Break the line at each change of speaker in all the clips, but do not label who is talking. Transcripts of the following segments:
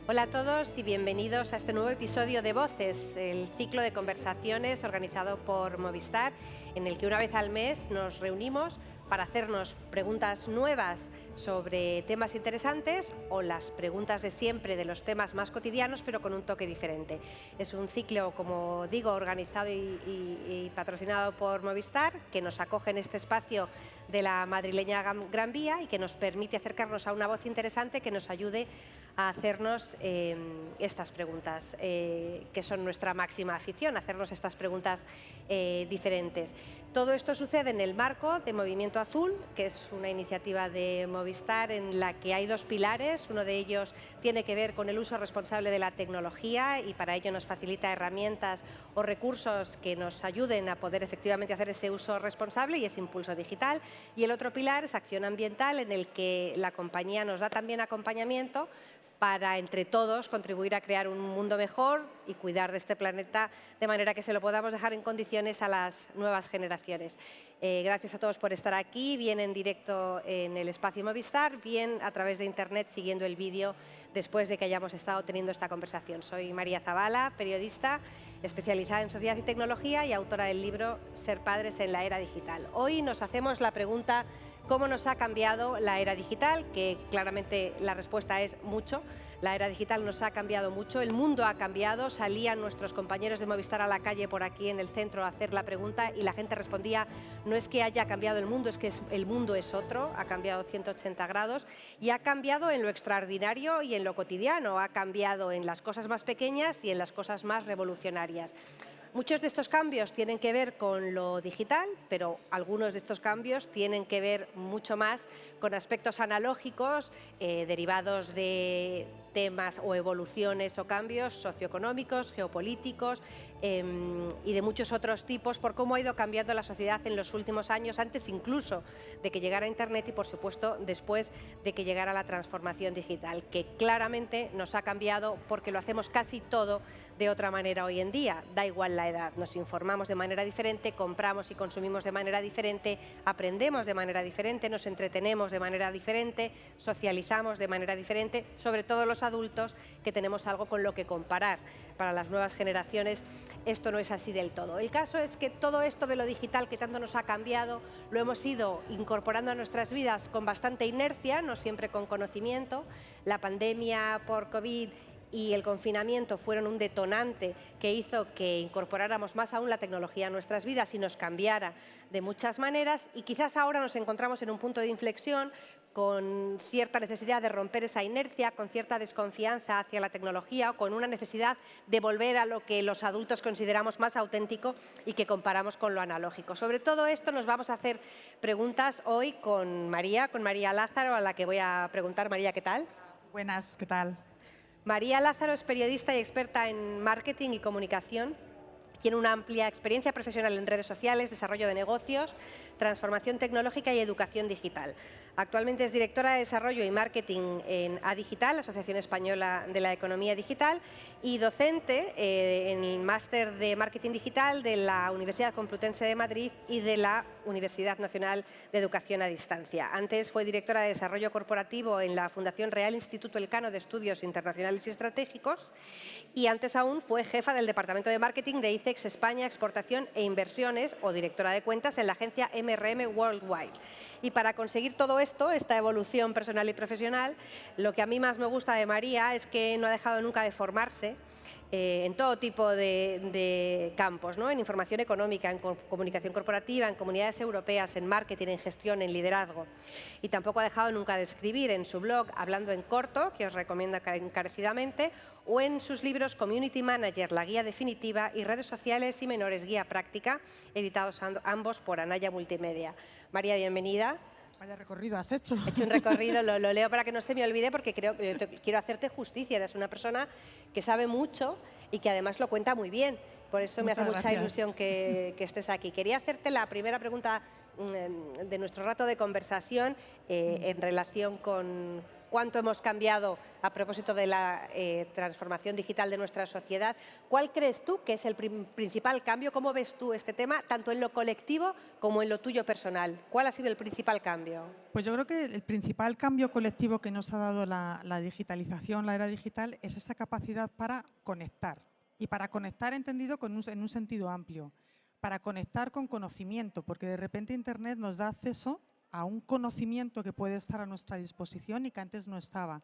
Hola a todos y bienvenidos a este nuevo episodio de Voces, el ciclo de conversaciones organizado por Movistar, en el que una vez al mes nos reunimos para hacernos preguntas nuevas sobre temas interesantes o las preguntas de siempre de los temas más cotidianos, pero con un toque diferente. Es un ciclo, como digo, organizado y patrocinado por Movistar, que nos acoge en este espacio de la madrileña Gran Vía y que nos permite acercarnos a una voz interesante que nos ayude a hacernos estas preguntas, que son nuestra máxima afición, hacernos estas preguntas diferentes. Todo esto sucede en el marco de Movimiento Azul, que es una iniciativa de Movistar en la que hay dos pilares. Uno de ellos tiene que ver con el uso responsable de la tecnología y para ello nos facilita herramientas o recursos que nos ayuden a poder efectivamente hacer ese uso responsable, y es Impulso Digital. Y el otro pilar es Acción Ambiental, en el que la compañía nos da también acompañamiento para, entre todos, contribuir a crear un mundo mejor y cuidar de este planeta de manera que se lo podamos dejar en condiciones a las nuevas generaciones. Gracias a todos por estar aquí, bien en directo en el espacio Movistar, bien a través de Internet siguiendo el vídeo después de que hayamos estado teniendo esta conversación. Soy María Zavala, periodista especializada en sociedad y tecnología y autora del libro Ser padres en la era digital. Hoy nos hacemos la pregunta: ¿cómo nos ha cambiado la era digital? Que claramente la respuesta es mucho. La era digital nos ha cambiado mucho, el mundo ha cambiado. Salían nuestros compañeros de Movistar a la calle por aquí en el centro a hacer la pregunta y la gente respondía: no es que haya cambiado el mundo, es que el mundo es otro, ha cambiado 180 grados y ha cambiado en lo extraordinario y en lo cotidiano, ha cambiado en las cosas más pequeñas y en las cosas más revolucionarias. Muchos de estos cambios tienen que ver con lo digital, pero algunos de estos cambios tienen que ver mucho más con aspectos analógicos derivados de temas o evoluciones o cambios socioeconómicos, geopolíticos y de muchos otros tipos, por cómo ha ido cambiando la sociedad en los últimos años, antes incluso de que llegara Internet y, por supuesto, después de que llegara la transformación digital, que claramente nos ha cambiado porque lo hacemos casi todo de otra manera hoy en día. Da igual la edad, nos informamos de manera diferente, compramos y consumimos de manera diferente, aprendemos de manera diferente, nos entretenemos de manera diferente, socializamos de manera diferente, sobre todo los adultos, que tenemos algo con lo que comparar. Para las nuevas generaciones esto no es así del todo. El caso es que todo esto de lo digital que tanto nos ha cambiado lo hemos ido incorporando a nuestras vidas con bastante inercia, no siempre con conocimiento. La pandemia por COVID y el confinamiento fueron un detonante que hizo que incorporáramos más aún la tecnología a nuestras vidas y nos cambiara de muchas maneras, y quizás ahora nos encontramos en un punto de inflexión con cierta necesidad de romper esa inercia, con cierta desconfianza hacia la tecnología o con una necesidad de volver a lo que los adultos consideramos más auténtico y que comparamos con lo analógico. Sobre todo esto nos vamos a hacer preguntas hoy con María Lázaro, a la que voy a preguntar. María, ¿qué tal?
Buenas, ¿qué tal?
María Lázaro es periodista y experta en marketing y comunicación. Tiene una amplia experiencia profesional en redes sociales, desarrollo de negocios, transformación tecnológica y educación digital. Actualmente es directora de Desarrollo y Marketing en ADigital, Asociación Española de la Economía Digital, y docente en el Máster de Marketing Digital de la Universidad Complutense de Madrid y de la Universidad Nacional de Educación a Distancia. Antes fue directora de Desarrollo Corporativo en la Fundación Real Instituto Elcano de Estudios Internacionales y Estratégicos, y antes aún fue jefa del Departamento de Marketing de ICEX España, Exportación e Inversiones, o directora de cuentas en la agencia MRM Worldwide. Y para conseguir todo esto, esta evolución personal y profesional, lo que a mí más me gusta de María es que no ha dejado nunca de formarse en todo tipo de campos, ¿no? En información económica, en comunicación corporativa, en comunidades europeas, en marketing, en gestión, en liderazgo. Y tampoco ha dejado nunca de escribir en su blog Hablando en Corto, que os recomiendo encarecidamente, o en sus libros Community Manager, la guía definitiva, y Redes sociales y menores, guía práctica, editados ambos por Anaya Multimedia. María, bienvenida.
Vaya recorrido has hecho.
He hecho un recorrido, lo leo para que no se me olvide, porque creo que quiero hacerte justicia. Eres una persona que sabe mucho y que además lo cuenta muy bien. Por eso me hace mucha ilusión que estés aquí. Quería hacerte la primera pregunta de nuestro rato de conversación en relación con cuánto hemos cambiado a propósito de la transformación digital de nuestra sociedad. ¿Cuál crees tú que es el principal cambio? ¿Cómo ves tú este tema, tanto en lo colectivo como en lo tuyo personal? ¿Cuál ha sido el principal cambio?
Pues yo creo que el principal cambio colectivo que nos ha dado la digitalización, la era digital, es esa capacidad para conectar. Y para conectar entendido en un sentido amplio. Para conectar con conocimiento, porque de repente Internet nos da acceso a un conocimiento que puede estar a nuestra disposición y que antes no estaba.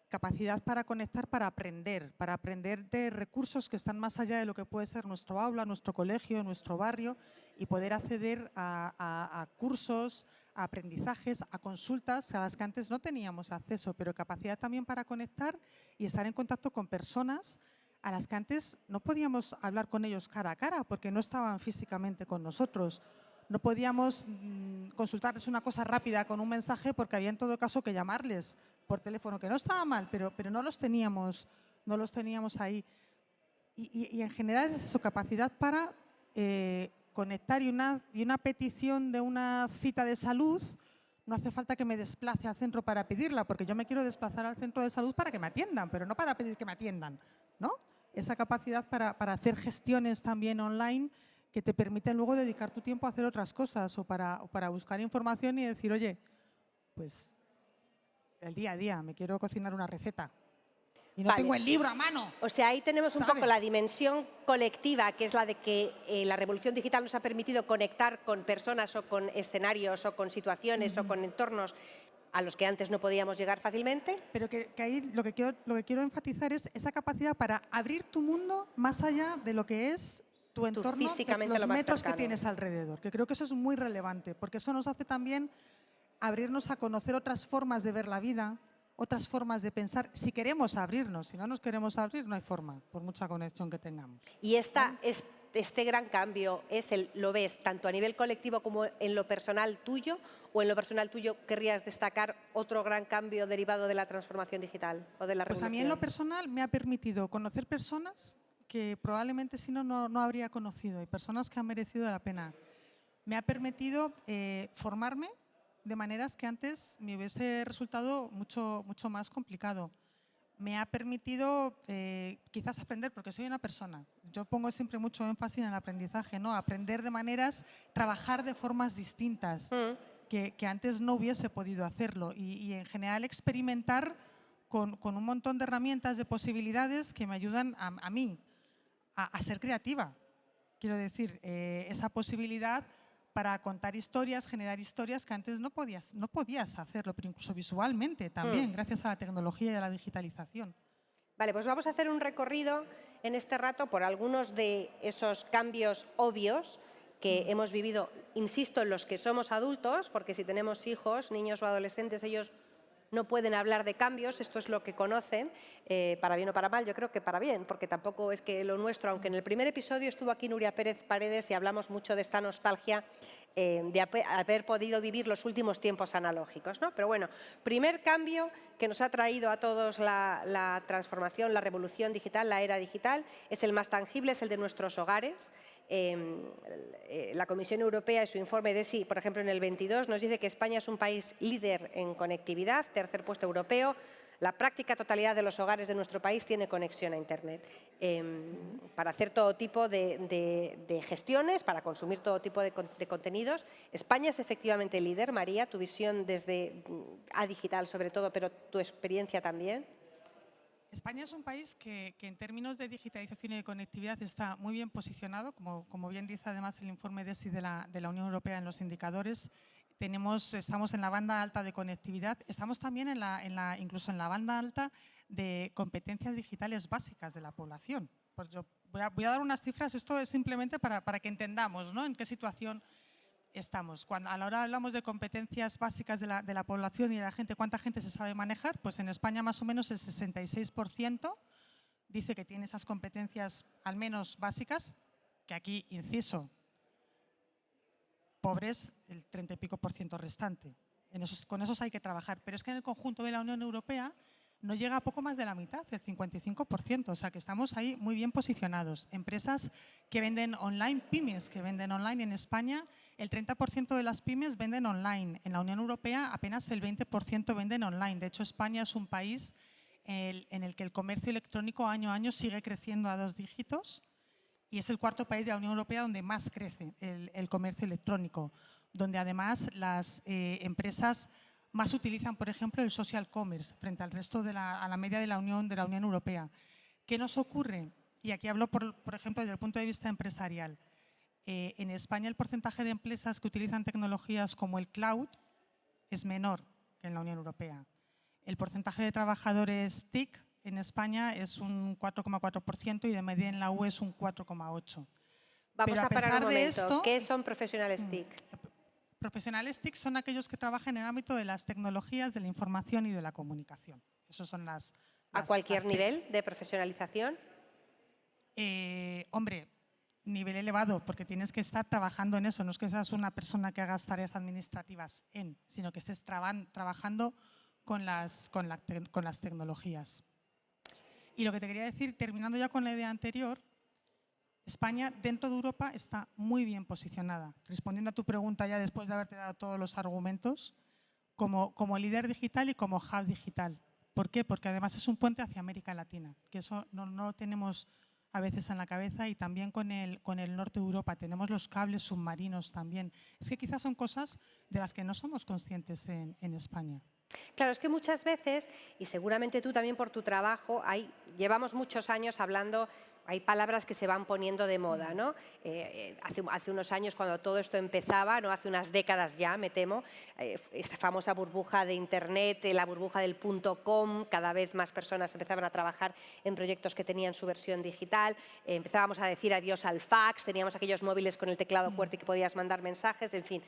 Capacidad para conectar, para aprender de recursos que están más allá de lo que puede ser nuestro aula, nuestro colegio, nuestro barrio, y poder acceder a cursos, a aprendizajes, a consultas a las que antes no teníamos acceso, pero capacidad también para conectar y estar en contacto con personas a las que antes no podíamos hablar con ellos cara a cara porque no estaban físicamente con nosotros. No podíamos consultarles una cosa rápida con un mensaje porque había en todo caso que llamarles por teléfono, que no estaba mal, pero no los teníamos ahí. Y en general es eso, capacidad para conectar y una petición de una cita de salud. No hace falta que me desplace al centro para pedirla, porque yo me quiero desplazar al centro de salud para que me atiendan, pero no para pedir que me atiendan, ¿no? Esa capacidad para hacer gestiones también online que te permiten luego dedicar tu tiempo a hacer otras cosas o para buscar información y decir, oye, pues el día a día, me quiero cocinar una receta y no tengo el libro a mano.
O sea, ahí tenemos un poco la dimensión colectiva, que es la de que la revolución digital nos ha permitido conectar con personas o con escenarios o con situaciones o con entornos a los que antes no podíamos llegar fácilmente.
Pero que ahí lo que quiero enfatizar es esa capacidad para abrir tu mundo más allá de lo que es tu entorno,
físicamente
los metros que tienes alrededor, que creo que eso es muy relevante, porque eso nos hace también abrirnos a conocer otras formas de ver la vida, otras formas de pensar, si queremos abrirnos. Si no nos queremos abrir, no hay forma, por mucha conexión que tengamos.
Y este gran cambio lo ves tanto a nivel colectivo como en lo personal tuyo, o en lo personal tuyo querrías destacar otro gran cambio derivado de la transformación digital o de la revolución.
Pues a mí en lo personal me ha permitido conocer personas que probablemente si no habría conocido, y personas que han merecido la pena. Me ha permitido formarme de maneras que antes me hubiese resultado mucho más complicado. Me ha permitido quizás aprender, porque soy una persona. Yo pongo siempre mucho énfasis en el aprendizaje, ¿no? Aprender de maneras, trabajar de formas distintas, que antes no hubiese podido hacerlo. Y en general experimentar con un montón de herramientas, de posibilidades que me ayudan a mí a ser creativa. Quiero decir, esa posibilidad para contar historias, generar historias que antes no podías hacerlo, pero incluso visualmente también, gracias a la tecnología y a la digitalización.
Vale, pues vamos a hacer un recorrido en este rato por algunos de esos cambios obvios que hemos vivido, insisto, en los que somos adultos, porque si tenemos hijos, niños o adolescentes, ellos no pueden hablar de cambios, esto es lo que conocen, para bien o para mal, yo creo que para bien, porque tampoco es que lo nuestro, aunque en el primer episodio estuvo aquí Nuria Pérez Paredes y hablamos mucho de esta nostalgia de haber podido vivir los últimos tiempos analógicos, ¿no? Pero bueno, primer cambio que nos ha traído a todos la transformación, la revolución digital, la era digital, es el más tangible, es el de nuestros hogares. La Comisión Europea, en su informe DESI, por ejemplo, en el 22, nos dice que España es un país líder en conectividad, tercer puesto europeo. La práctica totalidad de los hogares de nuestro país tiene conexión a Internet para hacer todo tipo de gestiones, para consumir todo tipo de contenidos. España es efectivamente líder. María, tu visión desde a digital sobre todo, pero tu experiencia también.
España es un país que en términos de digitalización y de conectividad está muy bien posicionado, como bien dice además el informe DESI de la Unión Europea en los indicadores. Estamos en la banda alta de conectividad, estamos también incluso en la banda alta de competencias digitales básicas de la población. Pues yo voy a dar unas cifras, esto es simplemente para que entendamos, ¿no?, en qué situación estamos. Cuando a la hora hablamos de competencias básicas de la población y de la gente, ¿cuánta gente se sabe manejar? Pues en España más o menos el 66% dice que tiene esas competencias al menos básicas, que aquí, inciso, pobres el 30 y pico % restante. Con esos hay que trabajar. Pero es que en el conjunto de la Unión Europea no llega a poco más de la mitad, el 55%. O sea que estamos ahí muy bien posicionados. Empresas que venden online, pymes que venden online en España, el 30% de las pymes venden online. En la Unión Europea apenas el 20% venden online. De hecho, España es un país en el que el comercio electrónico año a año sigue creciendo a 2 dígitos y es el cuarto país de la Unión Europea donde más crece el comercio electrónico, donde además las empresas más utilizan, por ejemplo, el social commerce frente al resto a la media de la Unión Europea. ¿Qué nos ocurre? Y aquí hablo, por ejemplo, desde el punto de vista empresarial. En España el porcentaje de empresas que utilizan tecnologías como el cloud es menor que en la Unión Europea. El porcentaje de trabajadores TIC en España es un 4,4% y de media en la UE es un 4,8%.
Vamos a parar un momento. ¿Qué son profesionales TIC?
Profesionales TIC son aquellos que trabajan en el ámbito de las tecnologías, de la información y de la comunicación. Esos son
¿A cualquier nivel de profesionalización?
Hombre, nivel elevado, porque tienes que estar trabajando en eso. No es que seas una persona que hagas tareas administrativas sino que estés trabajando con las tecnologías. Y lo que te quería decir, terminando ya con la idea anterior, España, dentro de Europa, está muy bien posicionada. Respondiendo a tu pregunta ya después de haberte dado todos los argumentos, como líder digital y como hub digital. ¿Por qué? Porque además es un puente hacia América Latina, que eso no lo tenemos a veces en la cabeza, y también con el norte de Europa. Tenemos los cables submarinos también. Es que quizás son cosas de las que no somos conscientes en España.
Claro, es que muchas veces, y seguramente tú también por tu trabajo, llevamos muchos años hablando. Hay palabras que se van poniendo de moda, ¿no? Hace unos años, cuando todo esto empezaba, ¿no? Hace unas décadas ya, me temo, esta famosa burbuja de Internet, la burbuja del .com, cada vez más personas empezaban a trabajar en proyectos que tenían su versión digital, empezábamos a decir adiós al fax, teníamos aquellos móviles con el teclado QWERTY que podías mandar mensajes, en fin,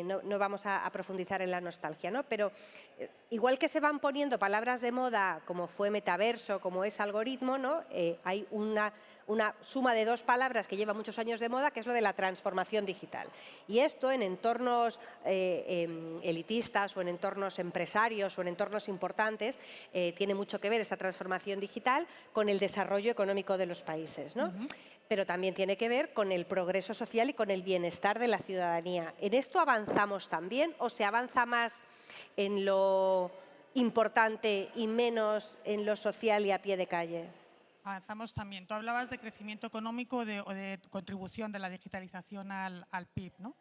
no vamos a profundizar en la nostalgia, ¿no? Pero igual que se van poniendo palabras de moda, como fue metaverso, como es algoritmo, ¿no? Hay una suma de 2 palabras que lleva muchos años de moda, que es lo de la transformación digital. Y esto en entornos elitistas o en entornos empresarios o en entornos importantes tiene mucho que ver esta transformación digital con el desarrollo económico de los países, ¿no? Pero también tiene que ver con el progreso social y con el bienestar de la ciudadanía. ¿En esto avanzamos también o se avanza más en lo importante y menos en lo social y a pie de calle?
Avanzamos también. Tú hablabas de crecimiento económico o de contribución de la digitalización al PIB, ¿no?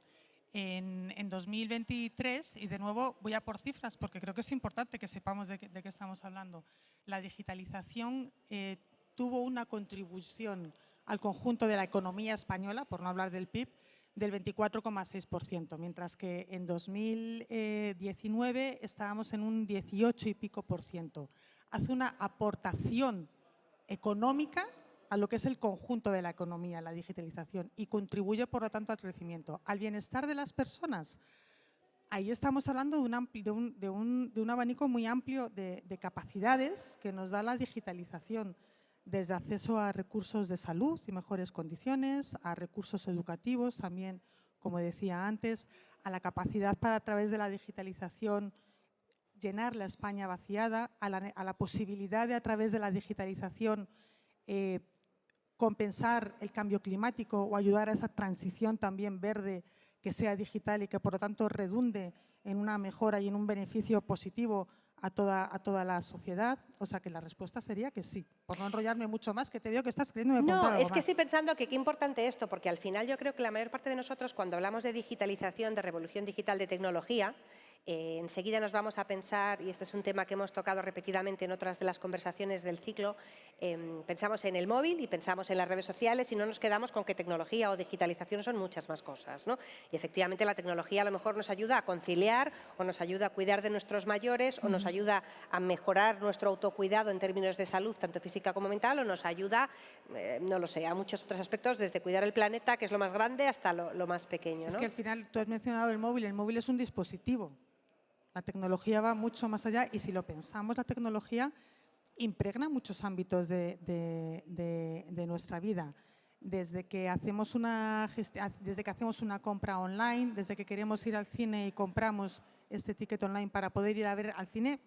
En 2023, y de nuevo voy a por cifras porque creo que es importante que sepamos de qué estamos hablando, la digitalización tuvo una contribución al conjunto de la economía española, por no hablar del PIB, del 24,6%, mientras que en 2019 estábamos en un 18 y pico por ciento. Hace una aportación económica a lo que es el conjunto de la economía, la digitalización, y contribuye, por lo tanto, al crecimiento, al bienestar de las personas. Ahí estamos hablando de un abanico muy amplio de capacidades que nos da la digitalización, desde acceso a recursos de salud y mejores condiciones, a recursos educativos también, como decía antes, a la capacidad para, a través de la digitalización, llenar la España vaciada, a la posibilidad de, a través de la digitalización, compensar el cambio climático o ayudar a esa transición también verde que sea digital y que, por lo tanto, redunde en una mejora y en un beneficio positivo a toda la sociedad. O sea, que la respuesta sería que sí, por no enrollarme mucho más, que te veo que estás queriendo preguntar algo
No, es que
más.
estoy pensando que qué importante esto, porque al final yo creo que la mayor parte de nosotros, cuando hablamos de digitalización, de revolución digital, de tecnología, enseguida nos vamos a pensar, y este es un tema que hemos tocado repetidamente en otras de las conversaciones del ciclo, pensamos en el móvil y pensamos en las redes sociales y no nos quedamos con que tecnología o digitalización son muchas más cosas, ¿no? Y efectivamente la tecnología a lo mejor nos ayuda a conciliar o nos ayuda a cuidar de nuestros mayores o nos ayuda a mejorar nuestro autocuidado en términos de salud, tanto física como mental, o nos ayuda, no lo sé, a muchos otros aspectos, desde cuidar el planeta, que es lo más grande, hasta lo más pequeño, ¿no?
Es que al final tú has mencionado el móvil es un dispositivo. La tecnología va mucho más allá y si lo pensamos, la tecnología impregna muchos ámbitos de nuestra vida. Desde que hacemos una compra online, desde que queremos ir al cine y compramos este ticket online para poder ir a ver al cine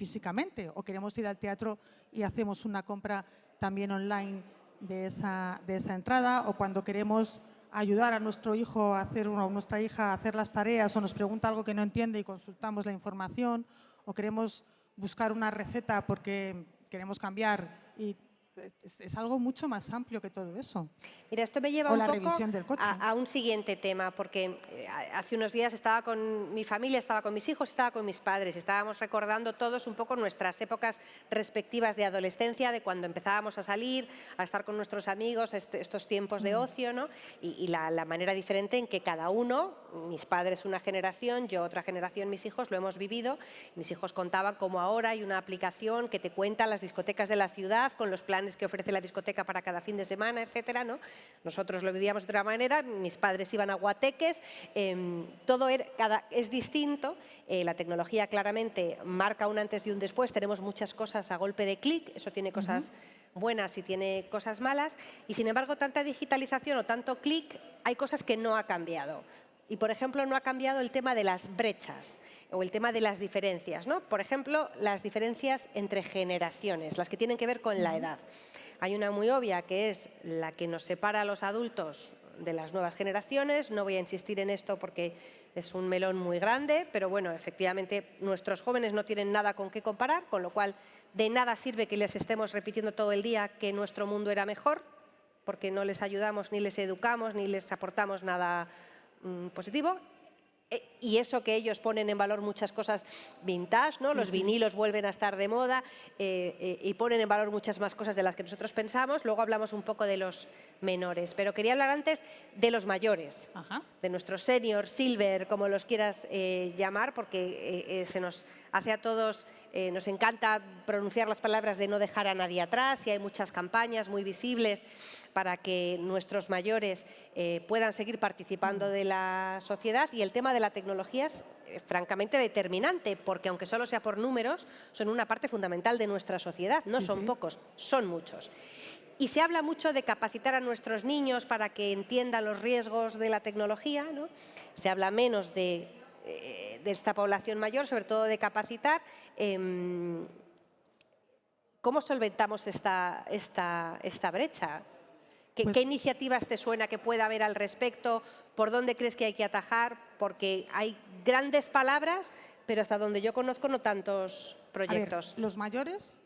físicamente, o queremos ir al teatro y hacemos una compra también online de esa entrada, o cuando queremos ayudar a nuestro hijo a hacer, o a nuestra hija a hacer las tareas, o nos pregunta algo que no entiende y consultamos la información, o queremos buscar una receta porque queremos cambiar, y es algo mucho más amplio que todo eso.
Mira, esto me lleva
O
un
la
poco
revisión del coche.
a un siguiente tema, porque hace unos días estaba con mi familia, estaba con mis hijos, estaba con mis padres, estábamos recordando todos un poco nuestras épocas respectivas de adolescencia, de cuando empezábamos a salir, a estar con nuestros amigos, estos tiempos de ocio, ¿no? Y la manera diferente en que cada uno, mis padres una generación, yo otra generación, mis hijos, lo hemos vivido. Mis hijos contaban cómo ahora hay una aplicación que te cuenta las discotecas de la ciudad con los planes que ofrece la discoteca para cada fin de semana, etcétera, ¿no? Nosotros lo vivíamos de otra manera, mis padres iban a guateques, todo es distinto, la tecnología claramente marca un antes y un después, tenemos muchas cosas a golpe de clic, eso tiene cosas buenas y tiene cosas malas, y sin embargo tanta digitalización o tanto clic, hay cosas que no ha cambiado. Y, por ejemplo, no ha cambiado el tema de las brechas o el tema de las diferencias, ¿no? Por ejemplo, las diferencias entre generaciones, las que tienen que ver con la edad. Hay una muy obvia, que es la que nos separa a los adultos de las nuevas generaciones. No voy a insistir en esto porque es un melón muy grande, pero bueno, efectivamente nuestros jóvenes no tienen nada con qué comparar, con lo cual de nada sirve que les estemos repitiendo todo el día que nuestro mundo era mejor, porque no les ayudamos, ni les educamos, ni les aportamos nada positivo. Y eso que ellos ponen en valor muchas cosas vintage, ¿no? Los vinilos vuelven a estar de moda, y ponen en valor muchas más cosas de las que nosotros pensamos. Luego hablamos un poco de los menores, pero quería hablar antes de los mayores, de nuestros senior, silver, como los quieras llamar, porque se nos hace a todos, nos encanta pronunciar las palabras de no dejar a nadie atrás, y hay muchas campañas muy visibles para que nuestros mayores puedan seguir participando de la sociedad, y el tema de la tecnología es francamente determinante, porque aunque solo sea por números, son una parte fundamental de nuestra sociedad, no son pocos, son muchos. Y se habla mucho de capacitar a nuestros niños para que entiendan los riesgos de la tecnología, ¿no? Se habla menos de esta población mayor, sobre todo de capacitar. ¿Cómo solventamos esta brecha? ¿Qué iniciativas te suena que pueda haber al respecto? ¿Por dónde crees que hay que atajar? Porque hay grandes palabras, pero hasta donde yo conozco no tantos proyectos.
A ver, los mayores,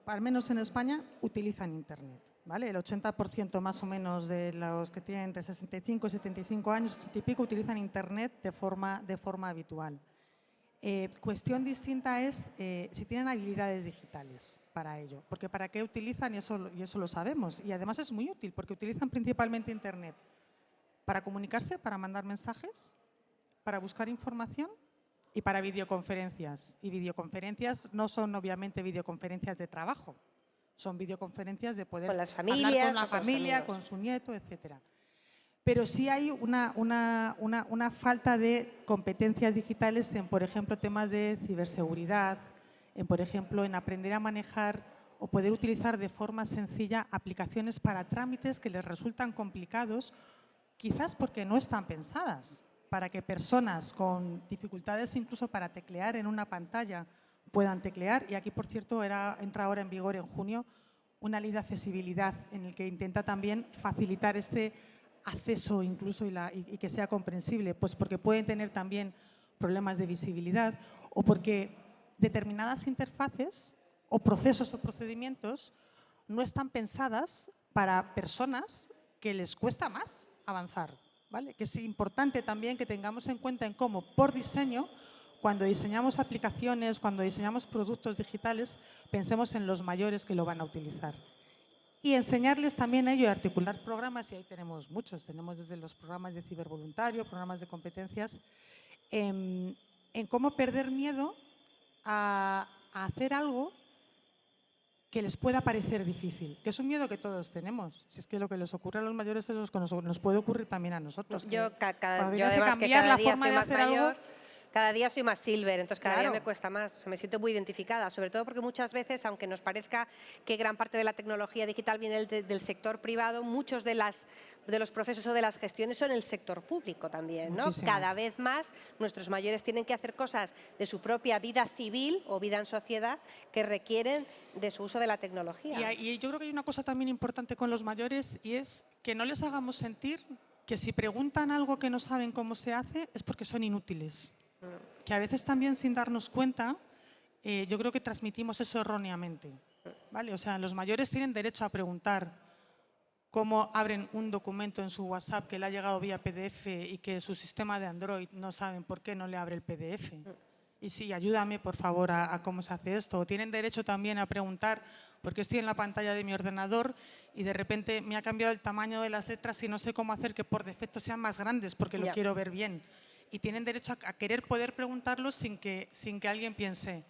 al menos en España, utilizan Internet, ¿vale? El 80% más o menos de los que tienen entre 65 y 75 años, 80 y pico, utilizan Internet de forma habitual. Cuestión distinta es si tienen habilidades digitales para ello, porque para qué utilizan, y eso lo sabemos, y además es muy útil, porque utilizan principalmente Internet para comunicarse, para mandar mensajes, para buscar información y para videoconferencias. Y videoconferencias no son obviamente videoconferencias de trabajo, son videoconferencias de poder
con las familias,
hablar con la familia, con su nieto, etcétera. Pero sí hay una falta de competencias digitales en, por ejemplo, temas de ciberseguridad, por ejemplo, en aprender a manejar o poder utilizar de forma sencilla aplicaciones para trámites que les resultan complicados, quizás porque no están pensadas para que personas con dificultades incluso para teclear en una pantalla puedan teclear. Y aquí, por cierto, entra ahora en vigor en junio una ley de accesibilidad en el que intenta también facilitar este acceso incluso y que sea comprensible, pues porque pueden tener también problemas de visibilidad o porque determinadas interfaces o procesos o procedimientos no están pensadas para personas que les cuesta más avanzar, ¿vale? Que es importante también que tengamos en cuenta en cómo, por diseño, cuando diseñamos aplicaciones, cuando diseñamos productos digitales, pensemos en los mayores que lo van a utilizar. Y enseñarles también a ello, articular programas, y ahí tenemos muchos, tenemos desde los programas de cibervoluntario, programas de competencias, en cómo perder miedo a hacer algo que les pueda parecer difícil, que es un miedo que todos tenemos. Si es que lo que les ocurre a los mayores es lo que nos puede ocurrir también a nosotros.
Yo además
cambiar la forma de hacer algo,
Cada día soy más silver, entonces cada día
Claro.
me cuesta más, me siento muy identificada, sobre todo porque muchas veces, aunque nos parezca que gran parte de la tecnología digital viene del sector privado, muchos de los procesos o de las gestiones son el sector público también, ¿no? Cada
Muchísimas.
vez más nuestros mayores tienen que hacer cosas de su propia vida civil o vida en sociedad que requieren de su uso de la tecnología.
Y yo creo que hay una cosa también importante con los mayores y es que no les hagamos sentir que si preguntan algo que no saben cómo se hace es porque son inútiles. Que a veces también sin darnos cuenta, yo creo que transmitimos eso erróneamente. ¿Vale? O sea, los mayores tienen derecho a preguntar cómo abren un documento en su WhatsApp que le ha llegado vía PDF y que su sistema de Android no saben por qué no le abre el PDF. Y sí, ayúdame por favor a cómo se hace esto. O tienen derecho también a preguntar por qué estoy en la pantalla de mi ordenador y de repente me ha cambiado el tamaño de las letras y no sé cómo hacer que por defecto sean más grandes porque lo
Ya.
quiero ver bien. Y tienen derecho a querer poder preguntarlo sin que alguien piense.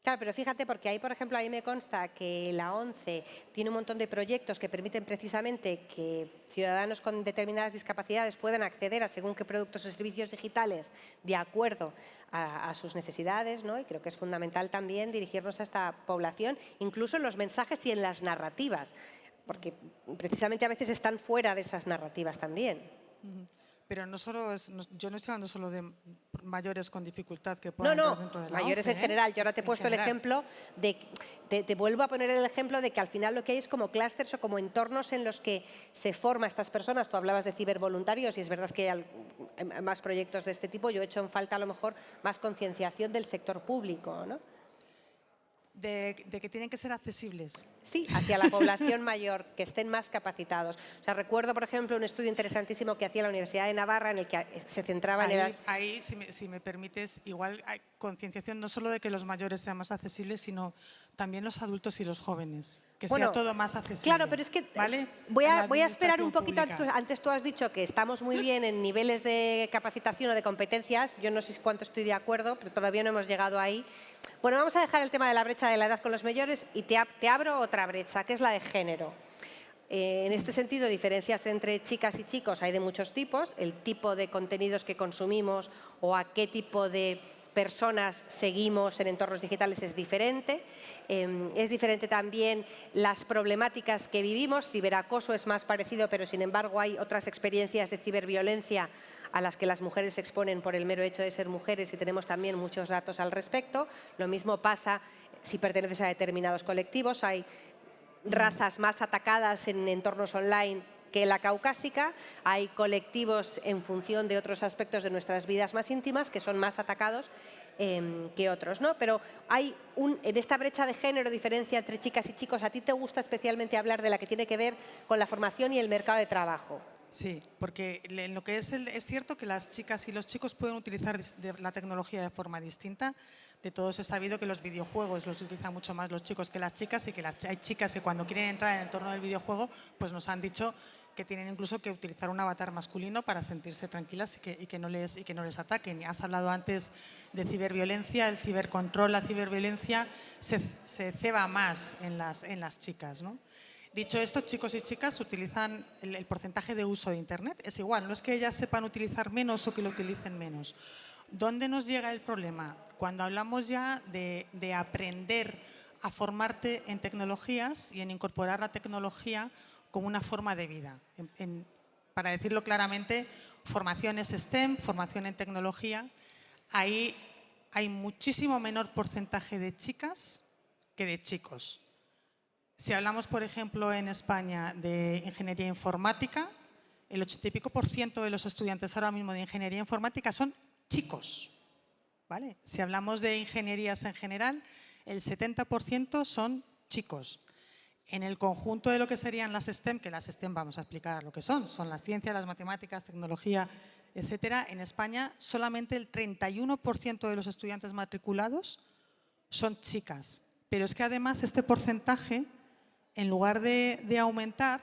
Claro, pero fíjate, porque ahí, por ejemplo, a mí me consta que la ONCE tiene un montón de proyectos que permiten precisamente que ciudadanos con determinadas discapacidades puedan acceder a según qué productos o servicios digitales de acuerdo a sus necesidades, ¿no? Y creo que es fundamental también dirigirnos a esta población, incluso en los mensajes y en las narrativas, porque precisamente a veces están fuera de esas narrativas también.
Pero no solo yo no estoy hablando solo de mayores con dificultad que
No,
puedan entrar
no,
dentro de la
mayores
ONCE,
en general. Yo ahora te he
En
puesto el
general.
ejemplo de, te vuelvo a poner el ejemplo de que al final lo que hay es como clústeres o como entornos en los que se forma estas personas. Tú hablabas de cibervoluntarios y es verdad que hay más proyectos de este tipo. Yo he hecho en falta a lo mejor más concienciación del sector público, ¿no?
De que tienen que ser accesibles.
Sí, hacia la población mayor, que estén más capacitados. O sea, recuerdo, por ejemplo, un estudio interesantísimo que hacía la Universidad de Navarra en el que se centraba en el...
Ahí si me permites, igual hay concienciación no solo de que los mayores sean más accesibles, sino también los adultos y los jóvenes. Que sea todo más accesible.
Claro, pero es que
¿vale?
voy a esperar un poquito.
Pública.
Antes tú has dicho que estamos muy bien en niveles de capacitación o de competencias. Yo no sé cuánto estoy de acuerdo, pero todavía no hemos llegado ahí. Bueno, vamos a dejar el tema de la brecha de la edad con los mayores y te abro otra brecha, que es la de género. En este sentido, diferencias entre chicas y chicos hay de muchos tipos. El tipo de contenidos que consumimos o a qué tipo de personas seguimos en entornos digitales es diferente. Es diferente también las problemáticas que vivimos. Ciberacoso es más parecido, pero sin embargo hay otras experiencias de ciberviolencia a las que las mujeres se exponen por el mero hecho de ser mujeres y tenemos también muchos datos al respecto. Lo mismo pasa si perteneces a determinados colectivos. Hay razas más atacadas en entornos online que la caucásica, hay colectivos en función de otros aspectos de nuestras vidas más íntimas que son más atacados que otros, ¿no? Pero hay en esta brecha de género, diferencia entre chicas y chicos, ¿a ti te gusta especialmente hablar de la que tiene que ver con la formación y el mercado de trabajo?
Sí, porque en lo que es cierto que las chicas y los chicos pueden utilizar la tecnología de forma distinta. De todos es sabido que los videojuegos los utilizan mucho más los chicos que las chicas y que hay chicas que cuando quieren entrar en el entorno del videojuego pues nos han dicho que tienen incluso que utilizar un avatar masculino para sentirse tranquilas y que no les ataquen. Has hablado antes de ciberviolencia, el cibercontrol, la ciberviolencia se ceba más en las chicas, ¿no? Dicho esto, chicos y chicas utilizan el porcentaje de uso de Internet. Es igual, no es que ellas sepan utilizar menos o que lo utilicen menos. ¿Dónde nos llega el problema? Cuando hablamos ya de aprender a formarte en tecnologías y en incorporar la tecnología como una forma de vida. Para decirlo claramente, formación es STEM, formación en tecnología. Ahí hay muchísimo menor porcentaje de chicas que de chicos. Si hablamos, por ejemplo, en España de ingeniería informática, el 80 y pico % de los estudiantes ahora mismo de ingeniería informática son chicos. ¿Vale? Si hablamos de ingenierías en general, el 70% son chicos. En el conjunto de lo que serían las STEM, que las STEM vamos a explicar lo que son las ciencias, las matemáticas, tecnología, etcétera, en España solamente el 31% de los estudiantes matriculados son chicas. Pero es que además este porcentaje, en lugar de aumentar,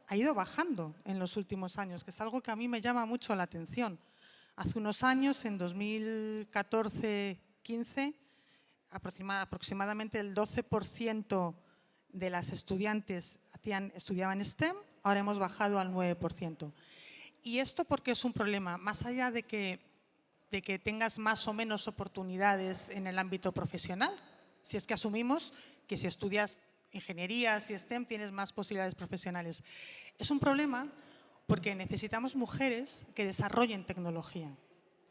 ha ido bajando en los últimos años, que es algo que a mí me llama mucho la atención. Hace unos años, en 2014-15, aproximadamente el 12% de las estudiantes estudiaban STEM, ahora hemos bajado al 9%. ¿Y esto por qué es un problema? Más allá de que de que tengas más o menos oportunidades en el ámbito profesional. Si es que asumimos que si estudias ingenierías y STEM tienes más posibilidades profesionales. Es un problema porque necesitamos mujeres que desarrollen tecnología.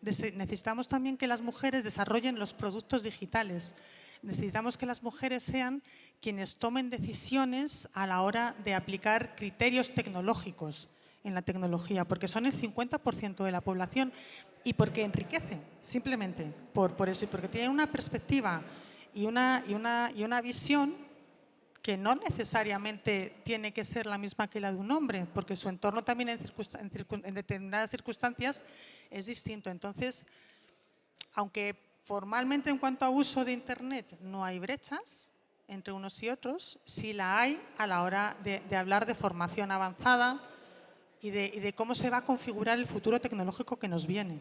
Necesitamos también que las mujeres desarrollen los productos digitales. Necesitamos que las mujeres sean quienes tomen decisiones a la hora de aplicar criterios tecnológicos en la tecnología, porque son el 50% de la población y porque enriquecen, simplemente por eso, y porque tienen una perspectiva y una visión que no necesariamente tiene que ser la misma que la de un hombre, porque su entorno también en determinadas circunstancias es distinto. Entonces, aunque formalmente en cuanto a uso de Internet no hay brechas entre unos y otros, sí la hay a la hora de hablar de formación avanzada y de cómo se va a configurar el futuro tecnológico que nos viene.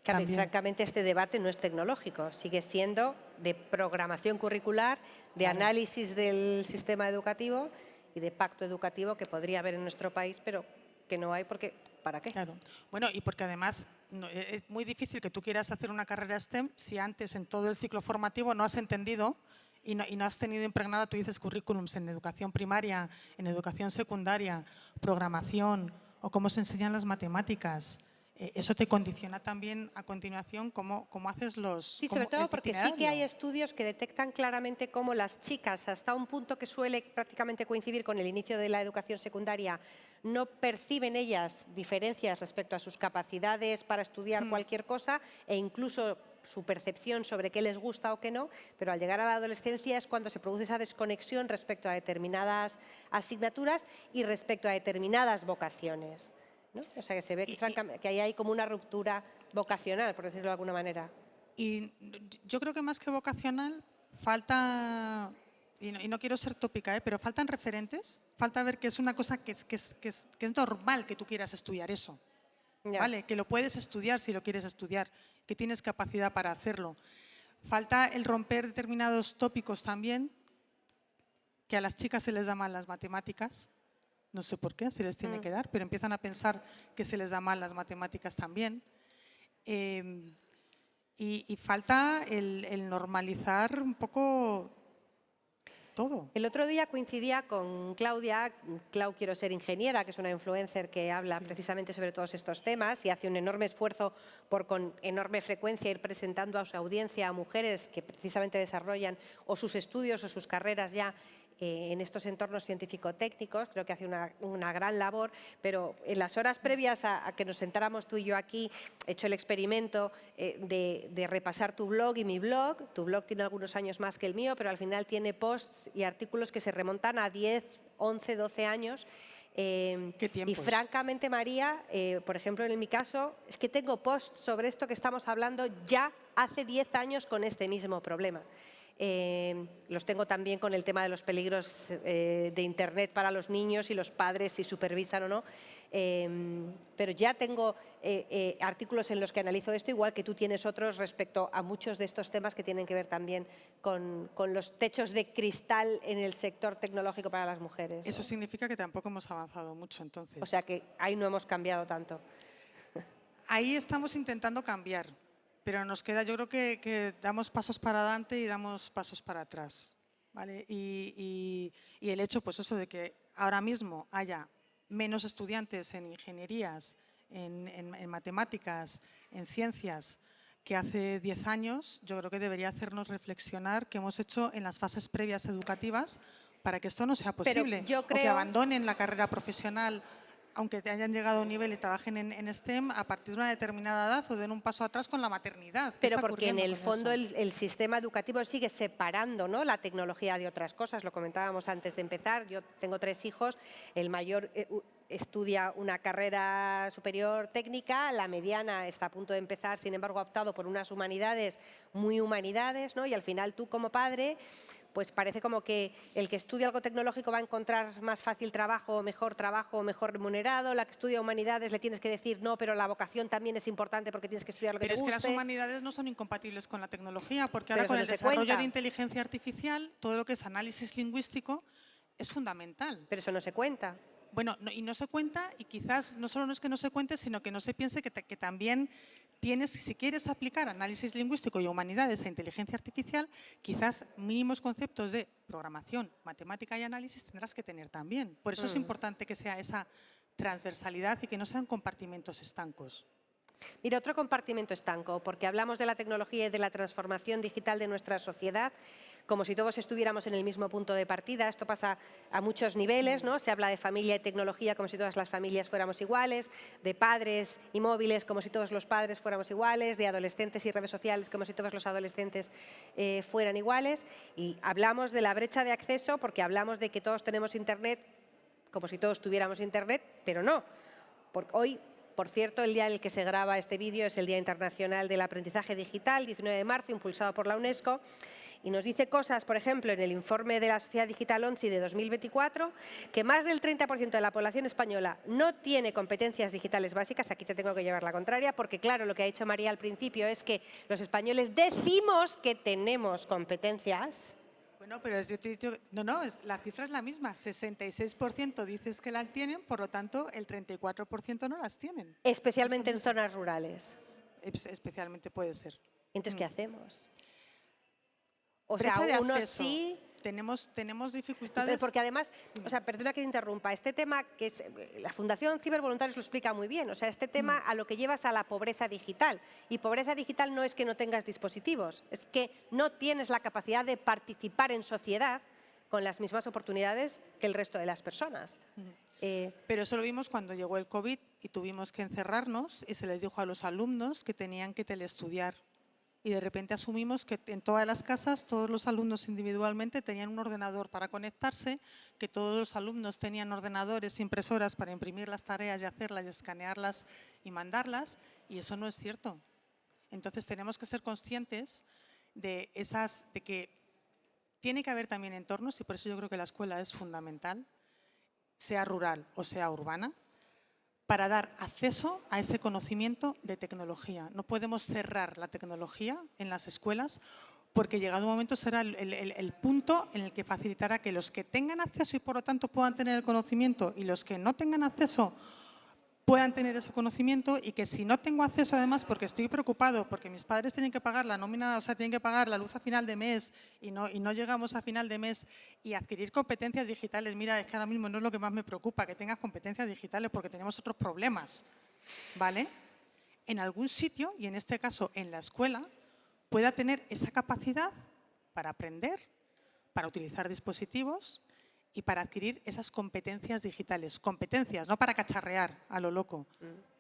Claro, y francamente este debate no es tecnológico, sigue siendo de programación curricular, de análisis del sistema educativo y de pacto educativo que podría haber en nuestro país, pero que no hay porque ¿para qué?
Claro. Bueno, y porque además es muy difícil que tú quieras hacer una carrera STEM si antes en todo el ciclo formativo no has entendido y no has tenido impregnada, tú dices, currículums en educación primaria, en educación secundaria, programación o cómo se enseñan las matemáticas. Eso te condiciona también a continuación cómo haces los…
Sí, sobre todo porque sí que hay estudios que detectan claramente cómo las chicas, hasta un punto que suele prácticamente coincidir con el inicio de la educación secundaria, no perciben ellas diferencias respecto a sus capacidades para estudiar cualquier cosa e incluso su percepción sobre qué les gusta o qué no, pero al llegar a la adolescencia es cuando se produce esa desconexión respecto a determinadas asignaturas y respecto a determinadas vocaciones, ¿no? O sea, que se ve que ahí hay como una ruptura vocacional, por decirlo de alguna manera.
Y yo creo que más que vocacional, falta, y no quiero ser tópica, pero faltan referentes, falta ver que es una cosa que es normal que tú quieras estudiar eso, ¿vale? Que lo puedes estudiar si lo quieres estudiar, que tienes capacidad para hacerlo. Falta el romper determinados tópicos también, que a las chicas se les da mal las matemáticas, no sé por qué, se les tiene que dar, pero empiezan a pensar que se les da mal las matemáticas también. Y falta el normalizar un poco todo.
El otro día coincidía con Claudia, Quiero ser ingeniera, que es una influencer que habla precisamente sobre todos estos temas y hace un enorme esfuerzo por con enorme frecuencia ir presentando a su audiencia a mujeres que precisamente desarrollan o sus estudios o sus carreras ya en estos entornos científico-técnicos. Creo que hace una gran labor, pero en las horas previas a que nos sentáramos tú y yo aquí, he hecho el experimento de repasar tu blog y mi blog. Tu blog tiene algunos años más que el mío, pero al final tiene posts y artículos que se remontan a 10, 11, 12 años. Y francamente, María, por ejemplo, en mi caso, es que tengo posts sobre esto que estamos hablando ya hace 10 años con este mismo problema. Los tengo también con el tema de los peligros de Internet para los niños y los padres, si supervisan o no. Pero ya tengo artículos en los que analizo esto, igual que tú tienes otros respecto a muchos de estos temas que tienen que ver también con los techos de cristal en el sector tecnológico para las mujeres, ¿no?
Eso significa que tampoco hemos avanzado mucho, entonces.
O sea que ahí no hemos cambiado tanto.
Ahí estamos intentando cambiar. Pero nos queda, yo creo que damos pasos para adelante y damos pasos para atrás, ¿vale? Y el hecho, pues eso, de que ahora mismo haya menos estudiantes en ingenierías, en matemáticas, en ciencias, que hace 10 años, yo creo que debería hacernos reflexionar qué hemos hecho en las fases previas educativas para que esto no sea posible.
Pero yo creo…
O que abandonen la carrera profesional, aunque te hayan llegado a un nivel y trabajen en STEM, a partir de una determinada edad o den un paso atrás con la maternidad.
Pero porque en el fondo el sistema educativo sigue separando, ¿no?, la tecnología de otras cosas. Lo comentábamos antes de empezar. Yo tengo 3 hijos. El mayor estudia una carrera superior técnica, la mediana está a punto de empezar, sin embargo ha optado por unas humanidades, muy humanidades, ¿no? Y al final tú como padre, pues parece como que el que estudia algo tecnológico va a encontrar más fácil trabajo, mejor remunerado. La que estudia humanidades le tienes que decir no, pero la vocación también es importante porque tienes que estudiar lo que te guste.
Pero es que las humanidades no son incompatibles con la tecnología, porque ahora con el desarrollo de inteligencia artificial, todo lo que es análisis lingüístico es fundamental.
Pero eso no se cuenta.
Bueno, y no se cuenta, y quizás no solo no es que no se cuente, sino que no se piense que también si quieres aplicar análisis lingüístico y humanidades a inteligencia artificial, quizás mínimos conceptos de programación, matemática y análisis tendrás que tener también. Por eso es importante que sea esa transversalidad y que no sean compartimentos estancos.
Mira, otro compartimento estanco, porque hablamos de la tecnología y de la transformación digital de nuestra sociedad, como si todos estuviéramos en el mismo punto de partida. Esto pasa a muchos niveles, ¿no? Se habla de familia y tecnología como si todas las familias fuéramos iguales, de padres y móviles como si todos los padres fuéramos iguales, de adolescentes y redes sociales como si todos los adolescentes fueran iguales. Y hablamos de la brecha de acceso porque hablamos de que todos tenemos Internet como si todos tuviéramos Internet, pero no. Porque hoy, por cierto, el día en el que se graba este vídeo es el Día Internacional del Aprendizaje Digital, 19 de marzo, impulsado por la UNESCO. Y nos dice cosas, por ejemplo, en el informe de la Sociedad Digital ONCE de 2024, que más del 30% de la población española no tiene competencias digitales básicas. Aquí te tengo que llevar la contraria, porque claro, lo que ha dicho María al principio es que los españoles decimos que tenemos competencias.
Bueno, pero yo te he dicho, no, la cifra es la misma, 66% dices que la tienen, por lo tanto, el 34% no las tienen.
Especialmente en zonas rurales.
Especialmente puede ser.
Entonces, ¿qué hacemos? O
Brecha de
sea, unos
acceso.
sí.
Tenemos dificultades.
Porque además, o sea, perdona que te interrumpa, este tema que es, la Fundación Cibervoluntarios lo explica muy bien, o sea, este tema a lo que llevas a la pobreza digital. Y pobreza digital no es que no tengas dispositivos, es que no tienes la capacidad de participar en sociedad con las mismas oportunidades que el resto de las personas.
Pero eso lo vimos cuando llegó el COVID y tuvimos que encerrarnos y se les dijo a los alumnos que tenían que teleestudiar. Y de repente asumimos que en todas las casas todos los alumnos individualmente tenían un ordenador para conectarse, que todos los alumnos tenían ordenadores, impresoras para imprimir las tareas y hacerlas y escanearlas y mandarlas, y eso no es cierto. Entonces tenemos que ser conscientes de que tiene que haber también entornos, y por eso yo creo que la escuela es fundamental, sea rural o sea urbana, para dar acceso a ese conocimiento de tecnología. No podemos cerrar la tecnología en las escuelas porque llegado un momento será el punto en el que facilitará que los que tengan acceso y por lo tanto puedan tener el conocimiento y los que no tengan acceso puedan tener ese conocimiento, y que si no tengo acceso además porque estoy preocupado, porque mis padres tienen que pagar la nómina, o sea, tienen que pagar la luz a final de mes y no llegamos a final de mes, y adquirir competencias digitales, mira, es que ahora mismo no es lo que más me preocupa, que tengas competencias digitales porque tenemos otros problemas, ¿vale? En algún sitio, y en este caso en la escuela, pueda tener esa capacidad para aprender, para utilizar dispositivos y para adquirir esas competencias digitales. Competencias, no para cacharrear a lo loco,